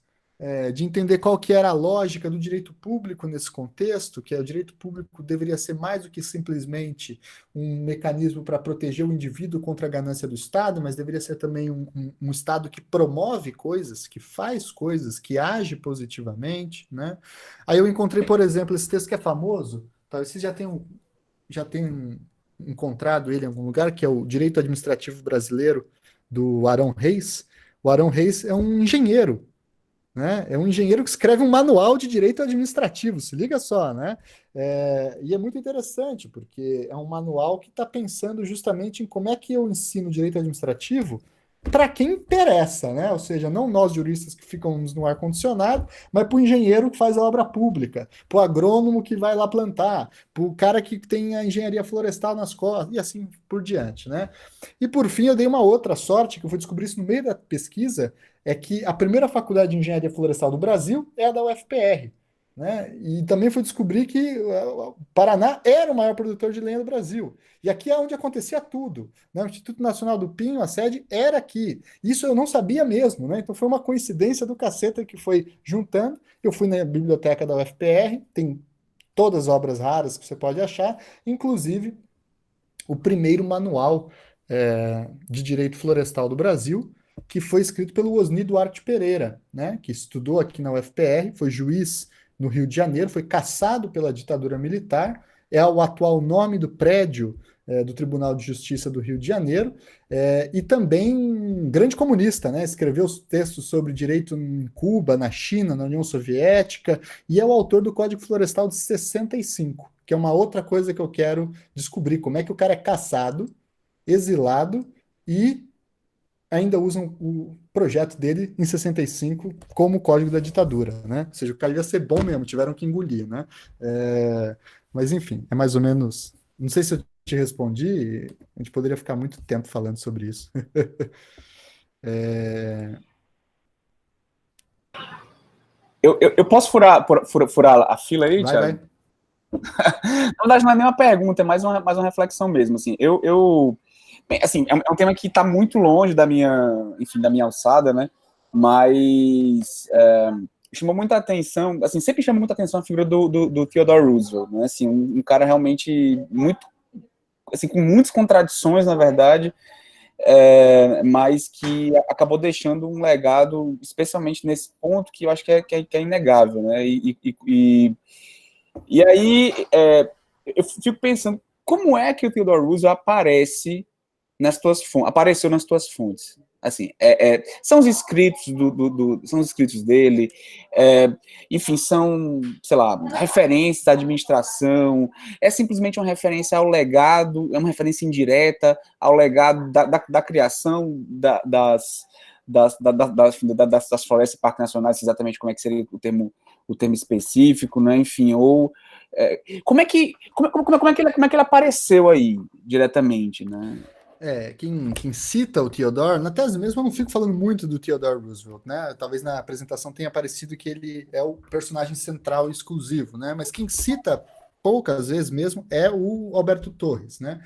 de entender qual que era a lógica do direito público nesse contexto, que o direito público deveria ser mais do que simplesmente um mecanismo para proteger o indivíduo contra a ganância do Estado, mas deveria ser também um Estado que promove coisas, que faz coisas, que age positivamente, né? Aí eu encontrei, por exemplo, esse texto que é famoso, talvez vocês já tenham encontrado ele em algum lugar, que é o Direito Administrativo Brasileiro, do Arão Reis. O Arão Reis é um engenheiro, né? É um engenheiro que escreve um manual de direito administrativo, se liga só, né? E é muito interessante, porque é um manual que está pensando justamente em como é que eu ensino direito administrativo para quem interessa, né? Ou seja, não nós juristas que ficamos no ar-condicionado, mas para o engenheiro que faz a obra pública, para o agrônomo que vai lá plantar, para o cara que tem a engenharia florestal nas costas, e assim por diante, né? E por fim, eu dei uma outra sorte, que eu fui descobrir isso no meio da pesquisa, é que a primeira faculdade de engenharia florestal do Brasil é a da UFPR. Né? E também fui descobrir que o Paraná era o maior produtor de lenha do Brasil. E aqui é onde acontecia tudo. Né? O Instituto Nacional do Pinho, a sede era aqui. Isso eu não sabia mesmo. Né? Então foi uma coincidência do caceta que foi juntando. Eu fui na biblioteca da UFPR, tem todas as obras raras que você pode achar, inclusive o primeiro manual de direito florestal do Brasil, que foi escrito pelo Osni Duarte Pereira, né, que estudou aqui na UFPR, foi juiz no Rio de Janeiro, foi cassado pela ditadura militar, é o atual nome do prédio do Tribunal de Justiça do Rio de Janeiro, e também um grande comunista, né, escreveu textos sobre direito em Cuba, na China, na União Soviética, e é o autor do Código Florestal de 65, que é uma outra coisa que eu quero descobrir, como é que o cara é cassado, exilado e ainda usam o projeto dele em 65 como código da ditadura, né? Ou seja, o cara ia ser bom mesmo, tiveram que engolir, né? Mas enfim, é mais ou menos. Não sei se eu te respondi, a gente poderia ficar muito tempo falando sobre isso. Eu posso furar a fila aí, Vai, Thiago? vai. Na verdade, não é nem uma pergunta, é mais uma reflexão mesmo. Assim, bem, assim, é um tema que está muito longe da minha, enfim, da minha alçada, né? Mas chamou muita atenção, assim, sempre chama muita atenção a figura do Theodore Roosevelt, né? Assim, um cara realmente muito, assim, com muitas contradições, na verdade, mas que acabou deixando um legado, especialmente nesse ponto, que eu acho que é inegável, né? E aí eu fico pensando, como é que o Theodore Roosevelt apareceu nas tuas fontes? Assim, são os escritos são os escritos dele, enfim, são, sei lá, referências à administração, é simplesmente uma referência ao legado, é uma referência indireta ao legado da criação das florestas e parques nacionais, exatamente como é que seria o termo específico, né? Enfim, ou como é que ele apareceu aí diretamente, né? Quem cita o Theodore, na tese mesmo eu não fico falando muito do Theodore Roosevelt, né? Talvez na apresentação tenha aparecido que ele é o personagem central e exclusivo, né? Mas quem cita poucas vezes mesmo é o Alberto Torres, né?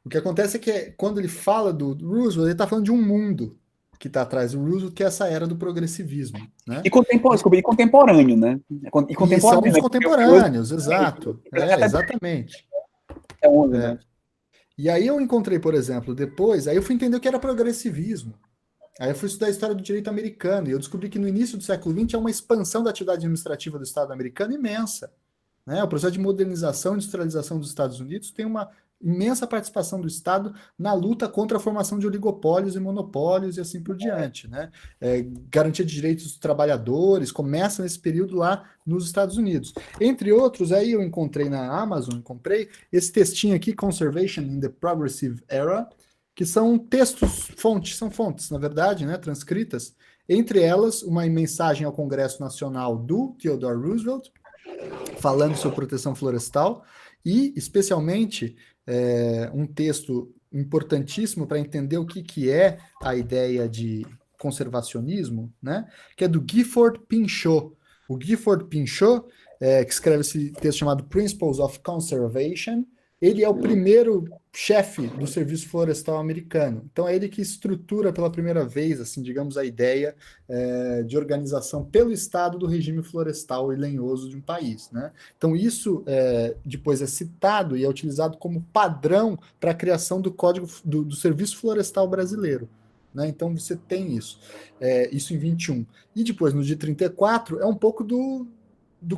O que acontece é que quando ele fala do Roosevelt, ele está falando de um mundo que está atrás do Roosevelt, que é essa era do progressivismo, né? Desculpa, e contemporâneo, né? E E são contemporâneo, os né? Porque o uso contemporâneos, exato. Exatamente. é 11, né? E aí eu encontrei, por exemplo, depois, aí eu fui entender o que era progressivismo. Aí eu fui estudar a história do direito americano e eu descobri que no início do século XX é uma expansão da atividade administrativa do Estado americano imensa, né? O processo de modernização e industrialização dos Estados Unidos tem uma imensa participação do Estado na luta contra a formação de oligopólios e monopólios e assim por diante, né? Garantia de direitos dos trabalhadores começa nesse período lá nos Estados Unidos. Entre outros, aí eu encontrei na Amazon, comprei esse textinho aqui, Conservation in the Progressive Era, que são textos, fontes, são fontes, na verdade, né, transcritas, entre elas uma mensagem ao Congresso Nacional do Theodore Roosevelt, falando sobre proteção florestal, e, especialmente, um texto importantíssimo para entender o que é a ideia de conservacionismo, né? Que é do Gifford Pinchot. O Gifford Pinchot, que escreve esse texto chamado Principles of Conservation, ele é o primeiro chefe do Serviço Florestal americano. Então é ele que estrutura pela primeira vez, assim, digamos, a ideia de organização pelo Estado do regime florestal e lenhoso de um país, né? Então isso depois é citado e é utilizado como padrão para a criação do Código do Serviço Florestal Brasileiro. Né? Então você tem isso. Isso em 21. E depois, no de 34, é um pouco do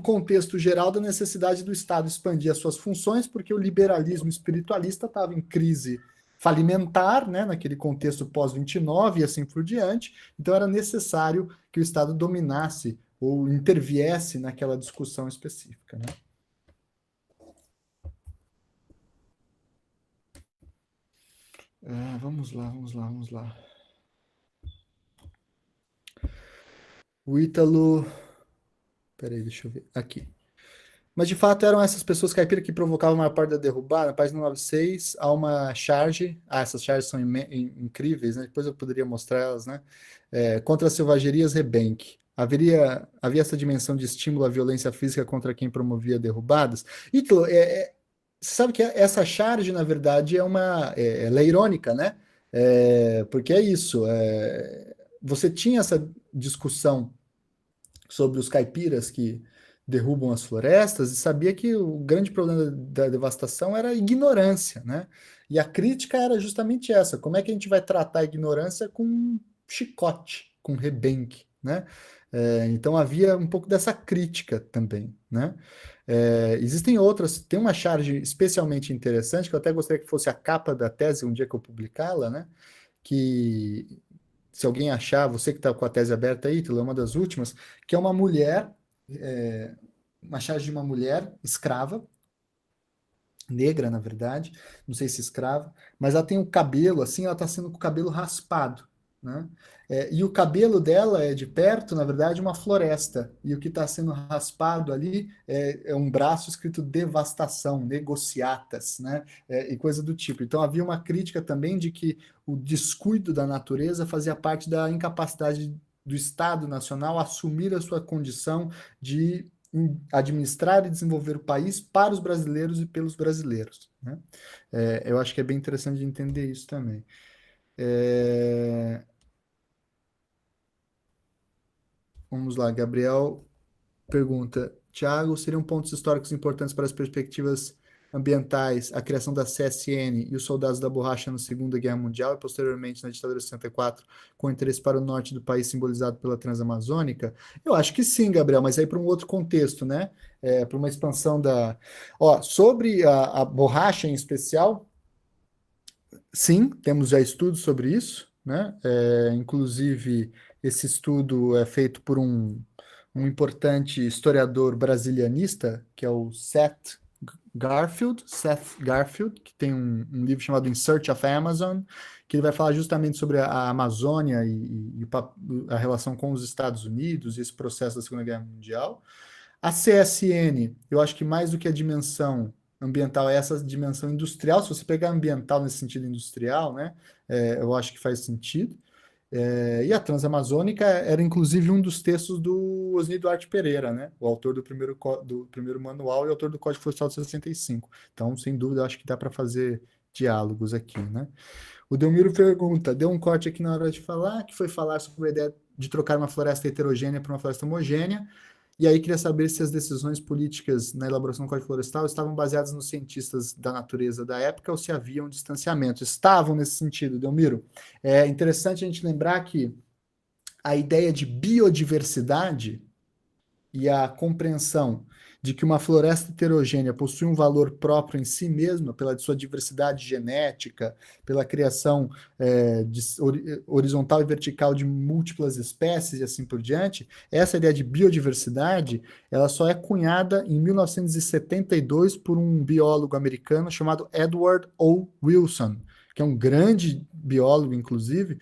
contexto geral da necessidade do Estado expandir as suas funções, porque o liberalismo espiritualista estava em crise falimentar, né, naquele contexto pós-29 e assim por diante. Então era necessário que o Estado dominasse ou interviesse naquela discussão específica. Né? Vamos lá, vamos lá, vamos lá. O Ítalo. Peraí, deixa eu ver. Aqui. Mas de fato eram essas pessoas caipiras que provocavam a maior parte da derrubada. Na página 96 há uma charge. Essas charges são incríveis, né? Depois eu poderia mostrar elas, né? Contra as selvagerias Rebenque. Havia essa dimensão de estímulo à violência física contra quem promovia derrubadas. Ítalo, você sabe que essa charge, na verdade, ela é irônica, né? Porque é isso. Você tinha essa discussão sobre os caipiras que derrubam as florestas e sabia que o grande problema da devastação era a ignorância, né? E a crítica era justamente essa: como é que a gente vai tratar a ignorância com um chicote, com um rebenque, né? Então havia um pouco dessa crítica também, né? Existem outras, tem uma charge especialmente interessante que eu até gostaria que fosse a capa da tese um dia que eu publicá-la, né? Que se alguém achar, você que está com a tese aberta aí, Ítalo, é uma das últimas, que é uma mulher, é, uma charge de uma mulher escrava, negra, na verdade, não sei se escrava, mas ela tem o cabelo, assim, ela está sendo com o cabelo raspado, né? E o cabelo dela é de perto, na verdade, uma floresta. E o que está sendo raspado ali é um braço escrito devastação, negociatas, né? E coisa do tipo. Então havia uma crítica também de que o descuido da natureza fazia parte da incapacidade do Estado Nacional assumir a sua condição de administrar e desenvolver o país para os brasileiros e pelos brasileiros, né? Eu acho que é bem interessante de entender isso também. Vamos lá, Gabriel pergunta: Tiago, seriam pontos históricos importantes para as perspectivas ambientais a criação da CSN e os soldados da borracha na Segunda Guerra Mundial e posteriormente na ditadura de 64, com interesse para o norte do país simbolizado pela Transamazônica? Eu acho que sim, Gabriel, mas aí para um outro contexto, né? Para uma expansão da... sobre a borracha em especial, sim, temos já estudos sobre isso, né? Inclusive, esse estudo é feito por um importante historiador brasilianista, que é o Seth Garfield, que tem um livro chamado In Search of Amazon, que ele vai falar justamente sobre a Amazônia e a relação com os Estados Unidos e esse processo da Segunda Guerra Mundial. A CSN, eu acho que mais do que a dimensão ambiental, é essa dimensão industrial. Se você pegar ambiental nesse sentido industrial, né, eu acho que faz sentido. E a Transamazônica era inclusive um dos textos do Osni Duarte Pereira, né, o autor do primeiro manual e autor do Código Florestal de 65. Então, sem dúvida, acho que dá para fazer diálogos aqui, né? O Delmiro pergunta, deu um corte aqui na hora de falar, que foi falar sobre a ideia de trocar uma floresta heterogênea por uma floresta homogênea. E aí queria saber se as decisões políticas na elaboração do Código Florestal estavam baseadas nos cientistas da natureza da época ou se havia um distanciamento. Estavam nesse sentido, Delmiro. É interessante a gente lembrar que a ideia de biodiversidade e a compreensão de que uma floresta heterogênea possui um valor próprio em si mesma, pela sua diversidade genética, pela criação horizontal e vertical de múltiplas espécies e assim por diante, essa ideia de biodiversidade, ela só é cunhada em 1972 por um biólogo americano chamado Edward O. Wilson, que é um grande biólogo, inclusive,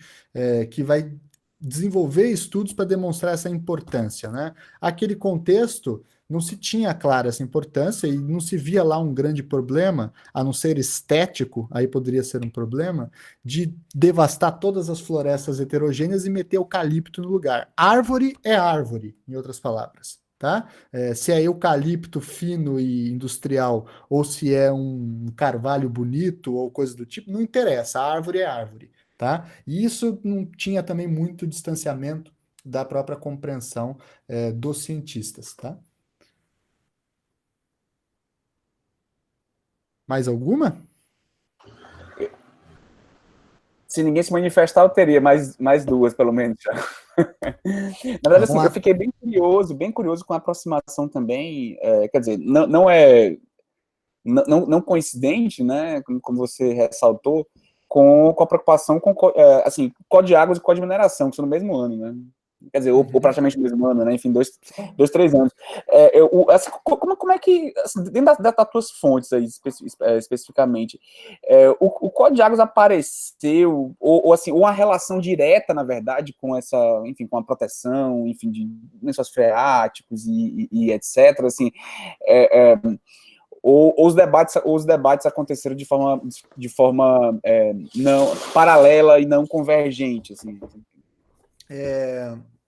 que vai desenvolver estudos para demonstrar essa importância, né? Aquele contexto não se tinha clara essa importância e não se via lá um grande problema, a não ser estético, aí poderia ser um problema, de devastar todas as florestas heterogêneas e meter eucalipto no lugar. Árvore é árvore, em outras palavras, tá? Se é eucalipto fino e industrial ou se é um carvalho bonito ou coisa do tipo, não interessa, a árvore é árvore. Tá? E isso não tinha também muito distanciamento da própria compreensão dos cientistas. Tá? Mais alguma? Se ninguém se manifestar, eu teria mais duas, pelo menos. Já. Na verdade, assim, eu fiquei bem curioso com a aproximação também. Quer dizer, não coincidente, né, como você ressaltou, com a preocupação com assim, Código de Águas e Código de Mineração, que são no mesmo ano, né? Quer dizer, ou praticamente no mesmo ano, né? Enfim, 3 anos. Assim, como é que, assim, dentro das tuas fontes aí, especificamente, o Código de Águas apareceu, ou assim, uma relação direta, na verdade, com essa, enfim, com a proteção, enfim, de lençóis freáticos e etc., assim, ou os debates aconteceram de forma não paralela e não convergente, assim.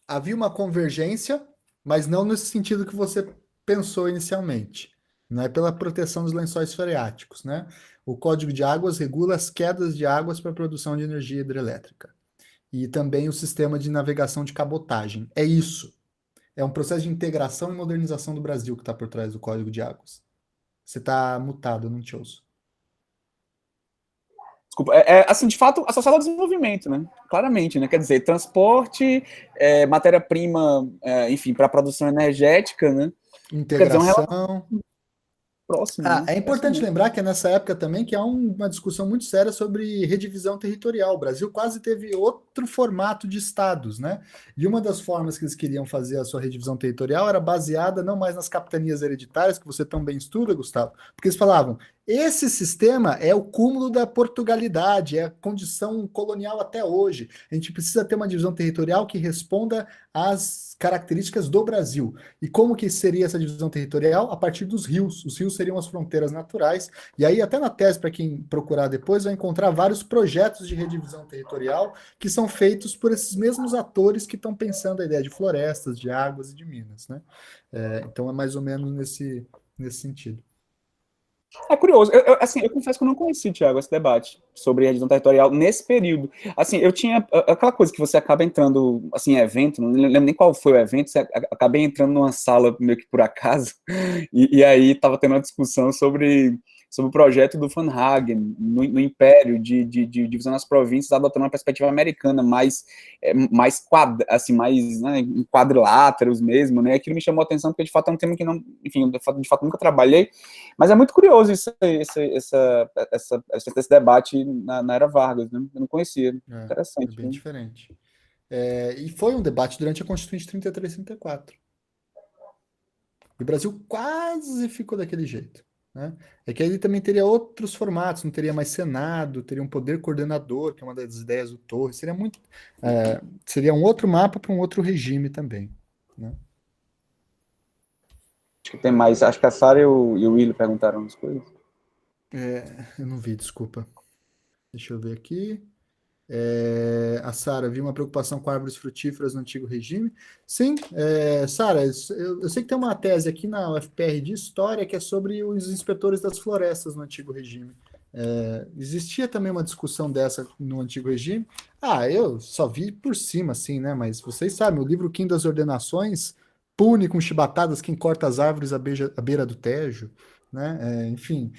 Havia uma convergência, mas não nesse sentido que você pensou inicialmente. Não é pela proteção dos lençóis freáticos, né? O Código de Águas regula as quedas de águas para a produção de energia hidrelétrica. E também o sistema de navegação de cabotagem. É isso. É um processo de integração e modernização do Brasil que está por trás do Código de Águas. Você está mutado, eu não te ouço. Desculpa, assim, de fato, associado ao desenvolvimento, né? Claramente, né? Quer dizer, transporte, matéria-prima, enfim, para a produção energética, né? Integração. Próximo, né? É importante lembrar que é nessa época também que há uma discussão muito séria sobre redivisão territorial. O Brasil quase teve outro formato de estados, né? E uma das formas que eles queriam fazer a sua redivisão territorial era baseada não mais nas capitanias hereditárias, que você tão bem estuda, Gustavo, porque eles falavam, esse sistema é o cúmulo da Portugalidade, é a condição colonial até hoje. A gente precisa ter uma divisão territorial que responda às características do Brasil. E como que seria essa divisão territorial? A partir dos rios. Os rios seriam as fronteiras naturais. E aí, até na tese, para quem procurar depois, vai encontrar vários projetos de redivisão territorial que são feitos por esses mesmos atores que estão pensando a ideia de florestas, de águas e de minas, né? Então é mais ou menos nesse sentido. É curioso, assim, eu confesso que eu não conheci, Thiago, esse debate sobre a revisão territorial nesse período. Assim, eu tinha aquela coisa que você acaba entrando, assim, em evento, não lembro nem qual foi o evento, você acabei entrando numa sala meio que por acaso, e aí estava tendo uma discussão sobre o projeto do Van Hagen no Império, de divisão das províncias, adotando uma perspectiva americana, assim, mais, né, em quadriláteros mesmo, né? Aquilo me chamou a atenção, porque de fato é um tema que não, enfim, de fato nunca trabalhei, mas é muito curioso esse debate na era Vargas, né? Eu não conhecia. Interessante. É bem diferente. E foi um debate durante a Constituinte de 33 e 34. E o Brasil quase ficou daquele jeito, né? É que ele também teria outros formatos, não teria mais Senado, teria um poder coordenador, que é uma das ideias do Torres, seria um outro mapa para um outro regime também, né? Acho que tem mais, acho que a Sara e o Willi perguntaram as coisas. Eu não vi, desculpa. Deixa eu ver aqui. A Sara, viu uma preocupação com árvores frutíferas no antigo regime? Sim, Sara, eu sei que tem uma tese aqui na UFPR de História que é sobre os inspetores das florestas no antigo regime. Existia também uma discussão dessa no antigo regime? Eu só vi por cima, assim, né? Mas vocês sabem, o livro Quinto das Ordenações pune com chibatadas quem corta as árvores à beira do Tejo, né? Enfim,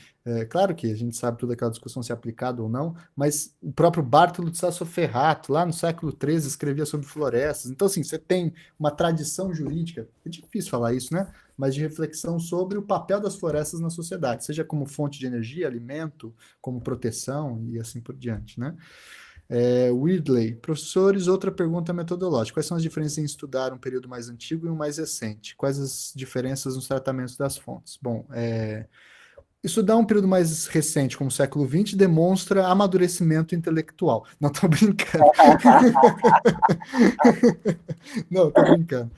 claro que a gente sabe toda aquela discussão se é aplicada ou não, mas o próprio Bartolo de Sassoferrato, lá no século XIII, escrevia sobre florestas. Então, assim, você tem uma tradição jurídica, é difícil falar isso, né? Mas de reflexão sobre o papel das florestas na sociedade, seja como fonte de energia, alimento, como proteção e assim por diante, né? Weirdley, professores, outra pergunta metodológica. Quais são as diferenças em estudar um período mais antigo e um mais recente? Quais as diferenças nos tratamentos das fontes? Bom, estudar um período mais recente, como o século XX, demonstra amadurecimento intelectual. Não, tô brincando. Não, tô brincando.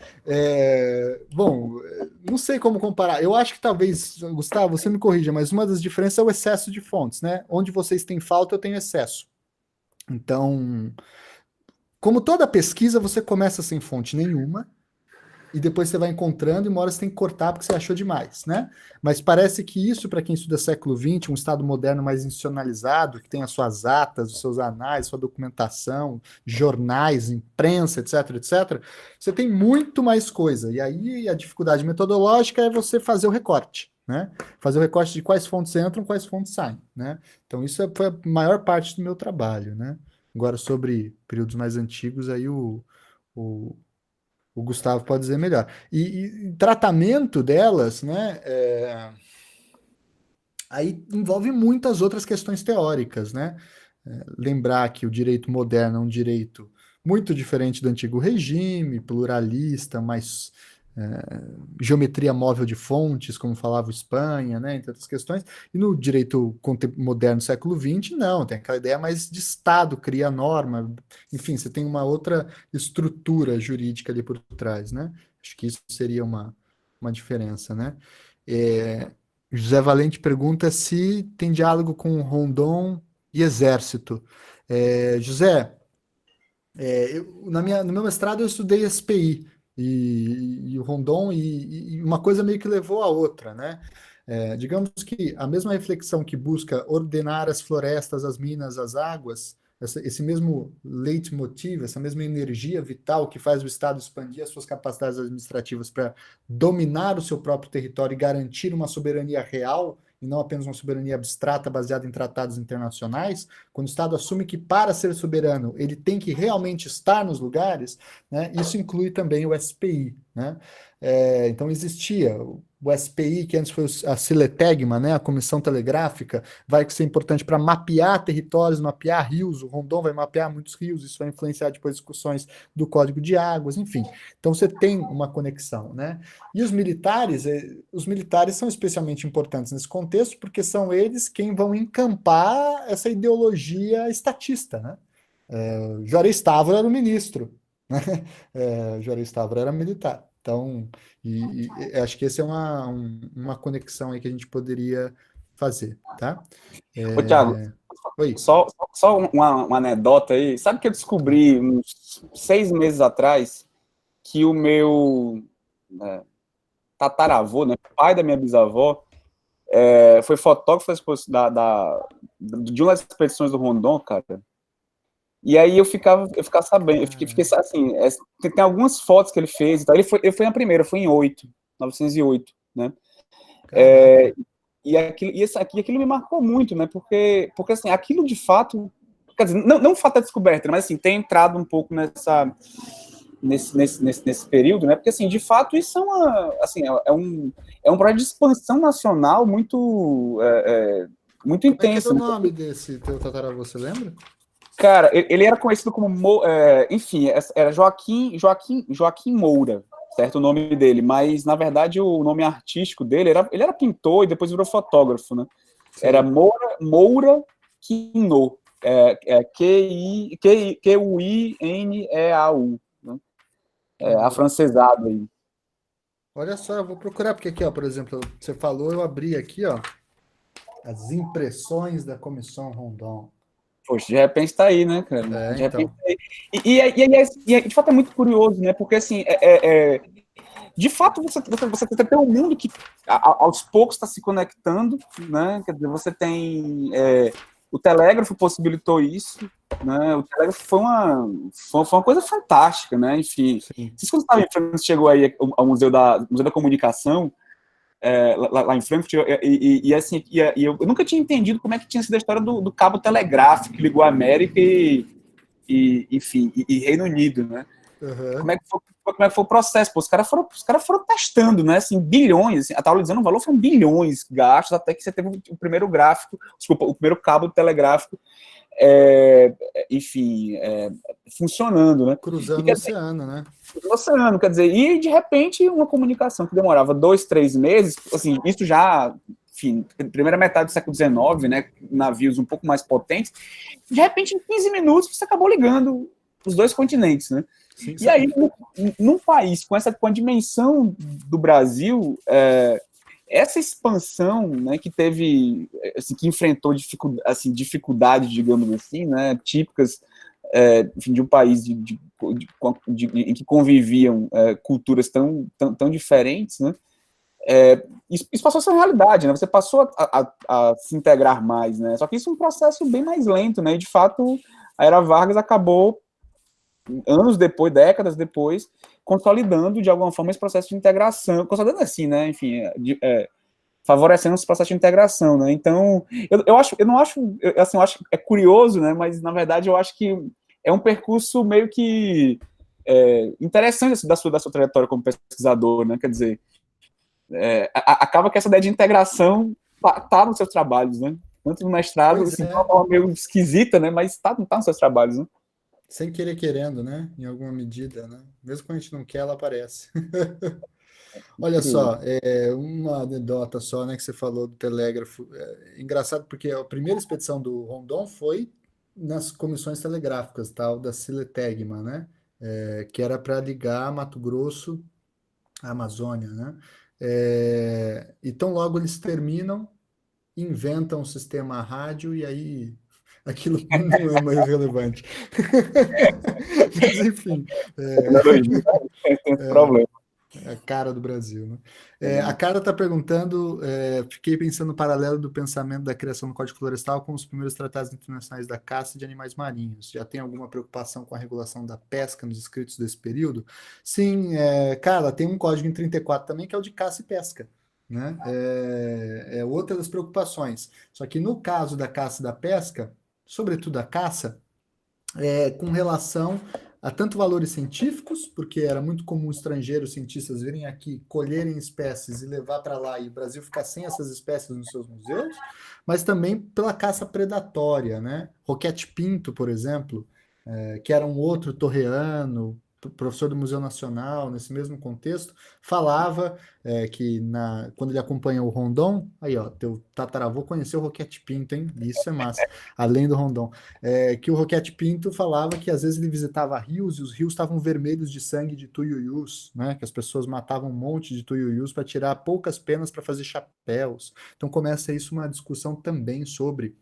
Bom, não sei como comparar. Eu acho que talvez, Gustavo, você me corrija, mas uma das diferenças é o excesso de fontes, né? Onde vocês têm falta, eu tenho excesso. Então, como toda pesquisa, você começa sem fonte nenhuma, e depois você vai encontrando, e uma hora você tem que cortar porque você achou demais, né? Mas parece que isso, para quem estuda século XX, um Estado moderno mais institucionalizado, que tem as suas atas, os seus anais, sua documentação, jornais, imprensa, etc, etc, você tem muito mais coisa. E aí a dificuldade metodológica é você fazer o recorte, né? Fazer o recorte de quais fontes entram, quais fontes saem, né? Então isso foi a maior parte do meu trabalho, né? Agora, sobre períodos mais antigos, aí o Gustavo pode dizer melhor. E tratamento delas, né? Aí envolve muitas outras questões teóricas, né? Lembrar que o direito moderno é um direito muito diferente do antigo regime, pluralista, mais geometria móvel de fontes, como falava Espanha, né, entre outras questões. E no direito moderno século XX, não, tem aquela ideia mais de Estado, cria norma, enfim, você tem uma outra estrutura jurídica ali por trás, né? Acho que isso seria uma diferença, né? José Valente pergunta se tem diálogo com Rondon e Exército. José, no meu mestrado eu estudei SPI e o Rondon, e uma coisa meio que levou a outra, né? Digamos que a mesma reflexão que busca ordenar as florestas, as minas, as águas, esse mesmo leitmotiv, essa mesma energia vital que faz o Estado expandir as suas capacidades administrativas para dominar o seu próprio território e garantir uma soberania real, e não apenas uma soberania abstrata baseada em tratados internacionais, quando o Estado assume que para ser soberano ele tem que realmente estar nos lugares, né, isso inclui também o SPI, né? Então existia o SPI, que antes foi a Siletegma, né? A Comissão Telegráfica, vai ser importante para mapear territórios, mapear rios. O Rondon vai mapear muitos rios, isso vai influenciar depois discussões do Código de Águas, enfim. Então você tem uma conexão, né? E os militares são especialmente importantes nesse contexto, porque são eles quem vão encampar essa ideologia estatista, né? Juarez Távora era o ministro, né? Juarez Távora era militar. Então, acho que essa é uma conexão aí que a gente poderia fazer, tá? Ô, Thiago, Oi. só uma anedota aí. Sabe que eu descobri uns 6 meses atrás que o meu tataravô, né, pai da minha bisavó, foi fotógrafo de uma das expedições do Rondon, cara. E aí eu ficava sabendo, fiquei assim, tem algumas fotos que ele fez e tal. Ele foi a primeira, foi em 1908, né? Caraca. Aquilo me marcou muito, né? Porque assim, aquilo de fato, quer dizer, não o fato da descoberta, mas assim, tem entrado um pouco nesse período, né? Porque assim, de fato, isso é um projeto de expansão nacional muito Como é que era intenso, o né? nome desse teu tataravô, você lembra? Cara, ele era conhecido como, enfim, era Joaquim Moura, certo? O nome dele, mas na verdade o nome artístico dele ele era pintor e depois virou fotógrafo, né? Era Sei. Moura Quinot, Quineau, né? Afrancesado aí. Olha só, eu vou procurar, porque aqui, ó, por exemplo, você falou, eu abri aqui, ó, as impressões da Comissão Rondon. Poxa, de repente tá aí, né, cara? De repente Então. tá aí. De fato é muito curioso, né? Porque assim, de fato, você tem um mundo que aos poucos está se conectando, né? Quer dizer, você tem o telégrafo possibilitou isso, né? O telégrafo foi uma coisa fantástica, né? Enfim, Sim. vocês quando estava em Frankfurt, chegou aí ao Museu da Comunicação, lá em Frankfurt, assim, eu nunca tinha entendido como é que tinha sido a história do cabo telegráfico que ligou a América enfim, Reino Unido, né? Uhum. Como é que foi o processo? Pô, os caras foram testando, né? Assim, bilhões, assim, a Taula dizendo o valor foram bilhões gastos até que você teve o primeiro gráfico, desculpa, o primeiro cabo telegráfico, enfim, funcionando, né? Cruzando o Quer dizer, oceano, né? o oceano, quer dizer, e de repente uma comunicação que demorava 2, 3 meses, assim, isso já, enfim, primeira metade do século XIX, né? Navios um pouco mais potentes, de repente em 15 minutos você acabou ligando os dois continentes, né? Sim, E aí, num país com a dimensão do Brasil, essa expansão, né, que teve, assim, que enfrentou dificuldades, digamos assim, né, típicas, enfim, de um país em que conviviam culturas tão diferentes, né, isso passou a ser uma realidade, né, você passou a se integrar mais, né, só que isso é um processo bem mais lento, né, e de fato a Era Vargas acabou anos depois, décadas depois, consolidando de alguma forma esse processo de integração, consolidando assim, né, enfim, favorecendo esse processo de integração, né, então, eu não acho, assim, eu acho que é curioso, né, mas na verdade eu acho que é um percurso meio que interessante assim, da sua trajetória como pesquisador, né, quer dizer, acaba que essa ideia de integração tá nos seus trabalhos, né, tanto no mestrado, pois assim, de uma é, forma meio esquisita, né, mas tá nos seus trabalhos, né. sem querer querendo, né? Em alguma medida, né? Mesmo quando a gente não quer, ela aparece. Olha Curioso. só, uma anedota só, né, que você falou do telégrafo. Engraçado porque a primeira expedição do Rondon foi nas comissões telegráficas, tal, da Siletegma, né? Que era para ligar Mato Grosso à Amazônia, né? Então logo eles terminam, inventam um sistema rádio e aí aquilo não é mais relevante. Mas enfim, Tecnologia tem esse problema. a cara do Brasil, né? A É, cara está perguntando, fiquei pensando no paralelo do pensamento da criação do Código Florestal com os primeiros tratados internacionais da caça de animais marinhos. Já tem alguma preocupação com a regulação da pesca nos escritos desse período? Sim, cara, tem um código em 34 também que é o de caça e pesca. Né? É outra das preocupações. Só que no caso da caça e da pesca, sobretudo a caça, com relação a tanto valores científicos, porque era muito comum estrangeiros cientistas virem aqui, colherem espécies e levar para lá, e o Brasil ficar sem essas espécies nos seus museus, mas também pela caça predatória, né? Roquete Pinto, por exemplo, que era um outro torreano, professor do Museu Nacional, nesse mesmo contexto, falava que quando ele acompanha o Rondon, aí ó, teu tataravô conheceu o Roquete Pinto, hein? Isso é massa, além do Rondon, que o Roquete Pinto falava que às vezes ele visitava rios e os rios estavam vermelhos de sangue de tuiuius, né? Que as pessoas matavam um monte de tuiuius para tirar poucas penas para fazer chapéus. Então começa isso uma discussão também sobre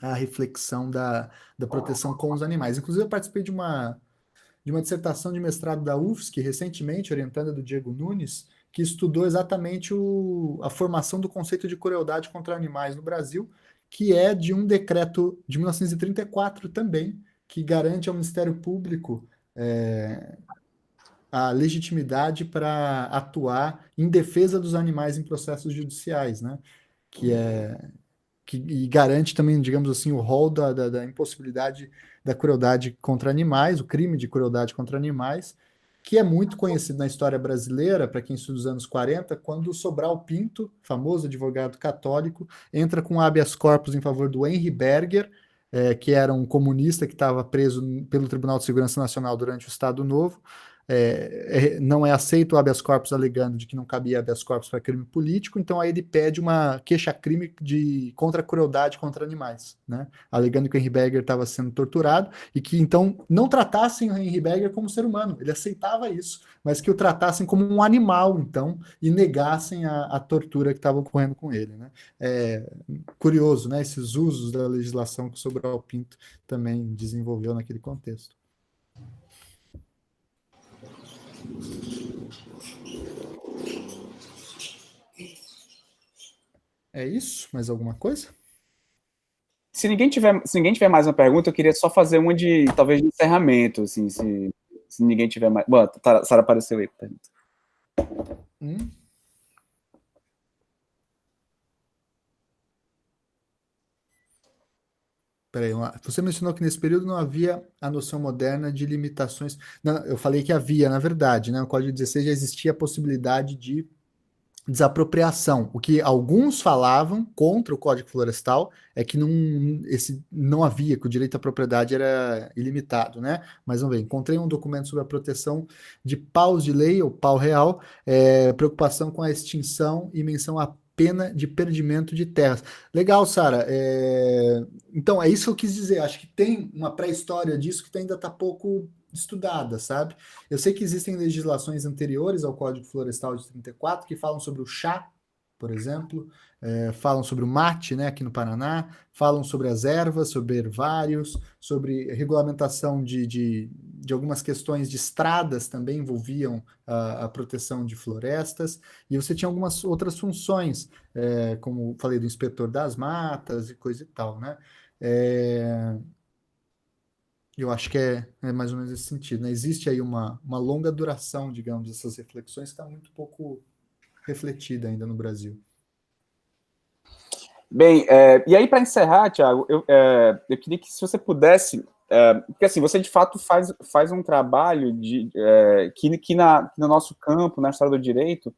a reflexão da proteção com os animais. Inclusive, eu participei de uma dissertação de mestrado da UFSC, recentemente, orientada do Diego Nunes, que estudou exatamente a formação do conceito de crueldade contra animais no Brasil, que é de um decreto de 1934 também, que garante ao Ministério Público a legitimidade para atuar em defesa dos animais em processos judiciais, né? Que é e garante também, digamos assim, o rol da impossibilidade da crueldade contra animais, o crime de crueldade contra animais, que é muito conhecido na história brasileira, para quem estuda os anos 40, quando o Sobral Pinto, famoso advogado católico, entra com habeas corpus em favor do Henry Berger, que era um comunista que estava preso pelo Tribunal de Segurança Nacional durante o Estado Novo. Não é aceito o habeas corpus alegando de que não cabia habeas corpus para crime político, então aí ele pede uma queixa-crime contra a crueldade contra animais, né? Alegando que o Henry Berger estava sendo torturado e que então não tratassem o Henry Berger como ser humano, ele aceitava isso, mas que o tratassem como um animal, então, e negassem a tortura que estava ocorrendo com ele, né? Curioso, né? Esses usos da legislação que o Sobral Pinto também desenvolveu naquele contexto. É isso? Mais alguma coisa? Se ninguém tiver mais uma pergunta, eu queria só fazer uma talvez, de encerramento, assim, se ninguém tiver mais. Bom, a Sara apareceu aí. Pergunta. Peraí, você mencionou que nesse período não havia a noção moderna de limitações. Não, eu falei que havia, na verdade, né? No Código 16 já existia a possibilidade de desapropriação. O que alguns falavam contra o Código Florestal é que não havia, que o direito à propriedade era ilimitado, né? Mas vamos ver, encontrei um documento sobre a proteção de paus de lei, ou pau real, preocupação com a extinção e menção à pena de perdimento de terras. Legal, Sara. Então, é isso que eu quis dizer. Acho que tem uma pré-história disso que ainda está pouco estudada, sabe? Eu sei que existem legislações anteriores ao Código Florestal de 34 que falam sobre o chá, por exemplo, falam sobre o mate, né, aqui no Paraná, falam sobre as ervas, sobre hervários, sobre regulamentação de algumas questões de estradas também envolviam a proteção de florestas, e você tinha algumas outras funções, como falei do inspetor das matas e coisa e tal, né? Eu acho que é mais ou menos esse sentido, né? Existe aí uma longa duração, digamos, dessas reflexões que está muito pouco refletida ainda no Brasil. Bem, e aí para encerrar, Thiago, eu queria que se você pudesse, porque assim, você de fato faz um trabalho que no nosso campo, na história do direito,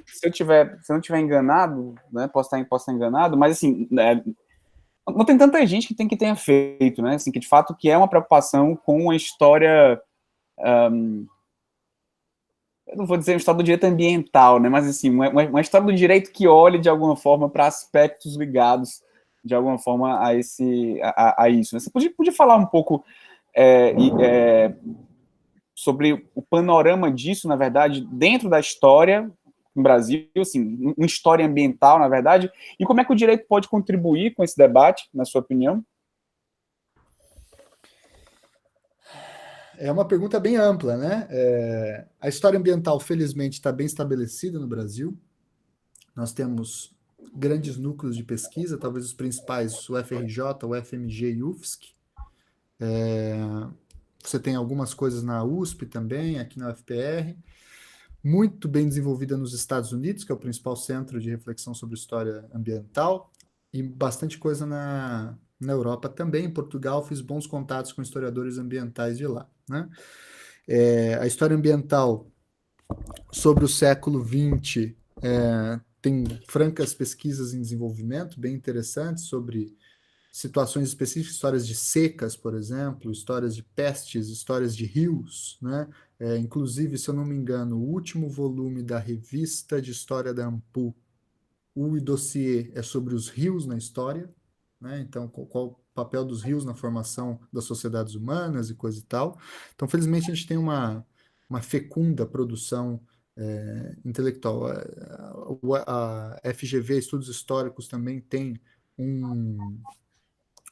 se eu não estiver enganado, né, posso estar enganado, mas assim, não tem tanta gente que tenha feito, né, assim, que de fato que é uma preocupação com a história, eu não vou dizer uma história do direito ambiental, né, mas assim, uma história do direito que olhe de alguma forma para aspectos ligados de alguma forma a isso. Né? Você podia falar um pouco sobre o panorama disso, na verdade, dentro da história no Brasil, assim, uma história ambiental, na verdade, e como é que o direito pode contribuir com esse debate, na sua opinião? É uma pergunta bem ampla, né? A história ambiental, felizmente, está bem estabelecida no Brasil. Nós temos grandes núcleos de pesquisa, talvez os principais, o FRJ, o FMG e o UFSC. Você tem algumas coisas na USP também, aqui na UFPR. Muito bem desenvolvida nos Estados Unidos, que é o principal centro de reflexão sobre história ambiental, e bastante coisa na Europa também. Em Portugal, fiz bons contatos com historiadores ambientais de lá, né? A história ambiental sobre o século XX tem francas pesquisas em desenvolvimento, bem interessantes, sobre situações específicas, histórias de secas, por exemplo, histórias de pestes, histórias de rios, né? Inclusive, se eu não me engano, o último volume da Revista de História da AMPU, o dossiê é sobre os rios na história, né? Então, qual o papel dos rios na formação das sociedades humanas e coisa e tal. Então, felizmente, a gente tem uma fecunda produção intelectual. A FGV, Estudos Históricos, também tem um,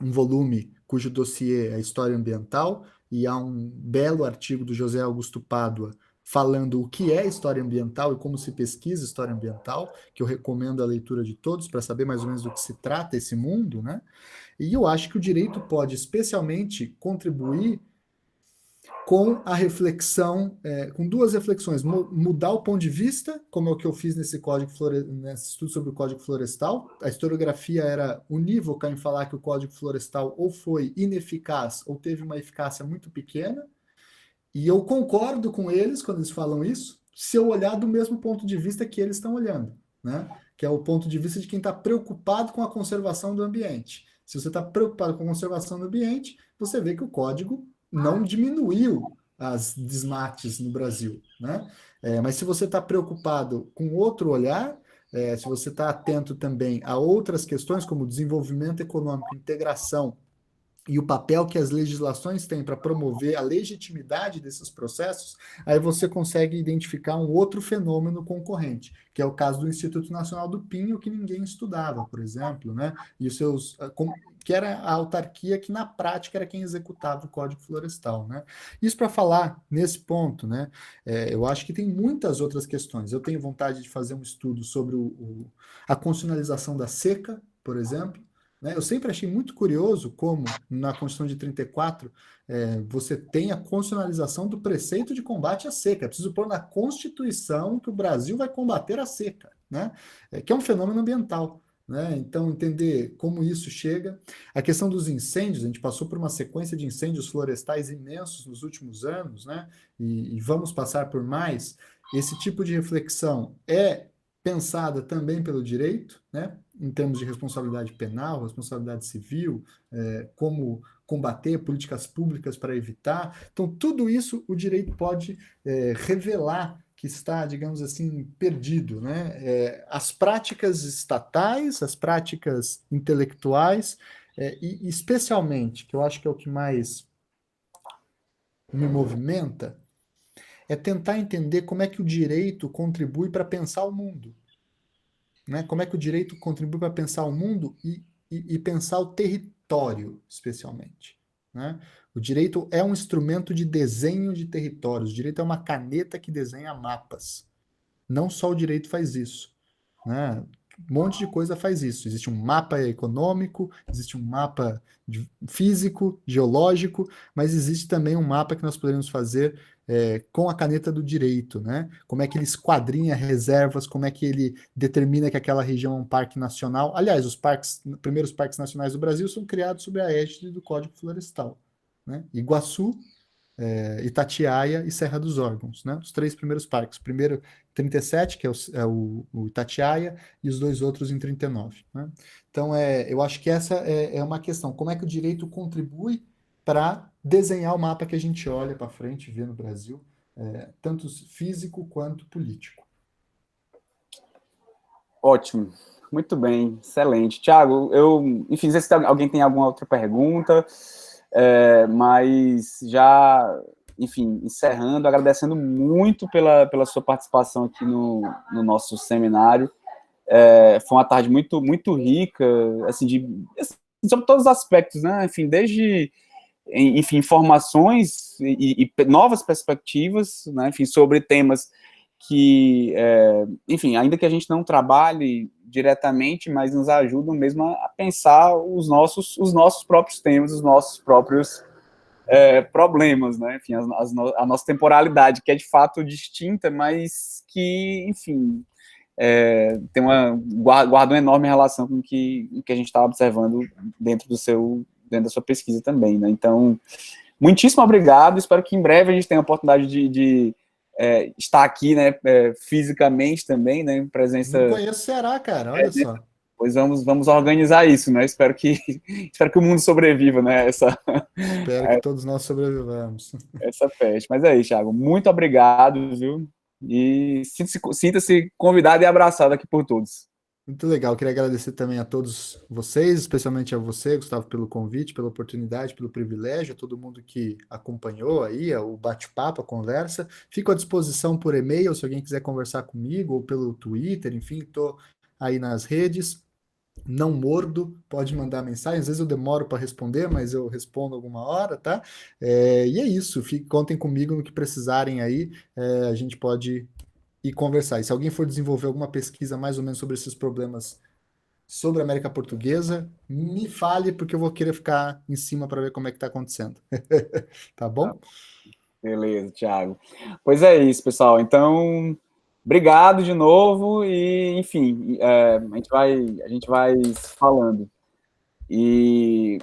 um volume cujo dossiê é História Ambiental, e há um belo artigo do José Augusto Pádua falando o que é história ambiental e como se pesquisa história ambiental, que eu recomendo a leitura de todos para saber mais ou menos do que se trata esse mundo, né? E eu acho que o direito pode especialmente contribuir com a reflexão, com duas reflexões: mudar o ponto de vista, como é o que eu fiz nesse nesse estudo sobre o Código Florestal. A historiografia era unívoca em falar que o Código Florestal ou foi ineficaz ou teve uma eficácia muito pequena, e eu concordo com eles quando eles falam isso, se eu olhar do mesmo ponto de vista que eles estão olhando, né? Que é o ponto de vista de quem está preocupado com a conservação do ambiente. Se você está preocupado com a conservação do ambiente, você vê que o código não diminuiu as desmates no Brasil, né? Mas se você está preocupado com outro olhar, se você está atento também a outras questões, como desenvolvimento econômico, integração, e o papel que as legislações têm para promover a legitimidade desses processos, aí você consegue identificar um outro fenômeno concorrente, que é o caso do Instituto Nacional do Pinho, que ninguém estudava, por exemplo, né? E os seus, que era a autarquia que na prática era quem executava o Código Florestal, né? Isso para falar nesse ponto, né? Eu acho que tem muitas outras questões. Eu tenho vontade de fazer um estudo sobre a constitucionalização da seca, por exemplo, né? Eu sempre achei muito curioso como, na Constituição de 34, você tem a constitucionalização do preceito de combate à seca. É preciso pôr na Constituição que o Brasil vai combater a seca, né? Que é um fenômeno ambiental. Né? Então, entender como isso chega. A questão dos incêndios, a gente passou por uma sequência de incêndios florestais imensos nos últimos anos, né? E vamos passar por mais. Esse tipo de reflexão é pensada também pelo direito, né? Em termos de responsabilidade penal, responsabilidade civil, como combater políticas públicas para evitar. Então, tudo isso o direito pode revelar que está, digamos assim, perdido, né? As práticas estatais, as práticas intelectuais, e especialmente, que eu acho que é o que mais me movimenta, é tentar entender como é que o direito contribui para pensar o mundo. Né? Como é que o direito contribui para pensar o mundo e pensar o território, especialmente. Né? O direito é um instrumento de desenho de territórios. O direito é uma caneta que desenha mapas. Não só o direito faz isso. Né? Um monte de coisa faz isso. Existe um mapa econômico, existe um mapa físico, geológico, mas existe também um mapa que nós podemos fazer com a caneta do direito, né? Como é que ele esquadrinha reservas, como é que ele determina que aquela região é um parque nacional. Aliás, os primeiros parques nacionais do Brasil são criados sob a égide do Código Florestal. Né? Iguaçu, Itatiaia e Serra dos Órgãos, né? Os três primeiros parques. O primeiro, 37, que é o Itatiaia, e os dois outros em 39. Né? Então, eu acho que essa é uma questão. Como é que o direito contribui para desenhar o mapa que a gente olha para frente e vê no Brasil, tanto físico quanto político? Ótimo, muito bem, excelente. Tiago, enfim, não sei se alguém tem alguma outra pergunta, mas já, enfim, encerrando, agradecendo muito pela sua participação aqui no nosso seminário. Foi uma tarde muito, muito rica, assim, sobre todos os aspectos, né? Enfim, desde informações e novas perspectivas, né? Enfim, sobre temas que, enfim, ainda que a gente não trabalhe diretamente, mas nos ajudam mesmo a pensar os nossos próprios temas, os nossos próprios problemas, né? Enfim, a nossa temporalidade, que é de fato distinta, mas que, enfim, guarda uma enorme relação com o que a gente está observando dentro da sua pesquisa também, né? Então, muitíssimo obrigado, espero que em breve a gente tenha a oportunidade de estar aqui, né, fisicamente também, né, em presença... Não conheço o Ceará, cara, olha só. Pois vamos organizar isso, né? Espero que o mundo sobreviva, né? Espero que todos nós sobrevivamos. Essa peste. Mas é isso, Thiago. Muito obrigado, viu? E sinta-se convidado e abraçado aqui por todos. Muito legal. Queria agradecer também a todos vocês, especialmente a você, Gustavo, pelo convite, pela oportunidade, pelo privilégio, a todo mundo que acompanhou aí o bate-papo, a conversa. Fico à disposição por e-mail, se alguém quiser conversar comigo, ou pelo Twitter, enfim, estou aí nas redes. Não mordo, pode mandar mensagem. Às vezes eu demoro para responder, mas eu respondo alguma hora, tá? E é isso. Contem comigo no que precisarem aí. A gente pode ir conversar. E se alguém for desenvolver alguma pesquisa mais ou menos sobre esses problemas sobre a América Portuguesa, me fale, porque eu vou querer ficar em cima para ver como é que está acontecendo. Tá bom? Beleza, Thiago. Pois é isso, pessoal. Então, obrigado de novo e, enfim, a gente vai se falando. E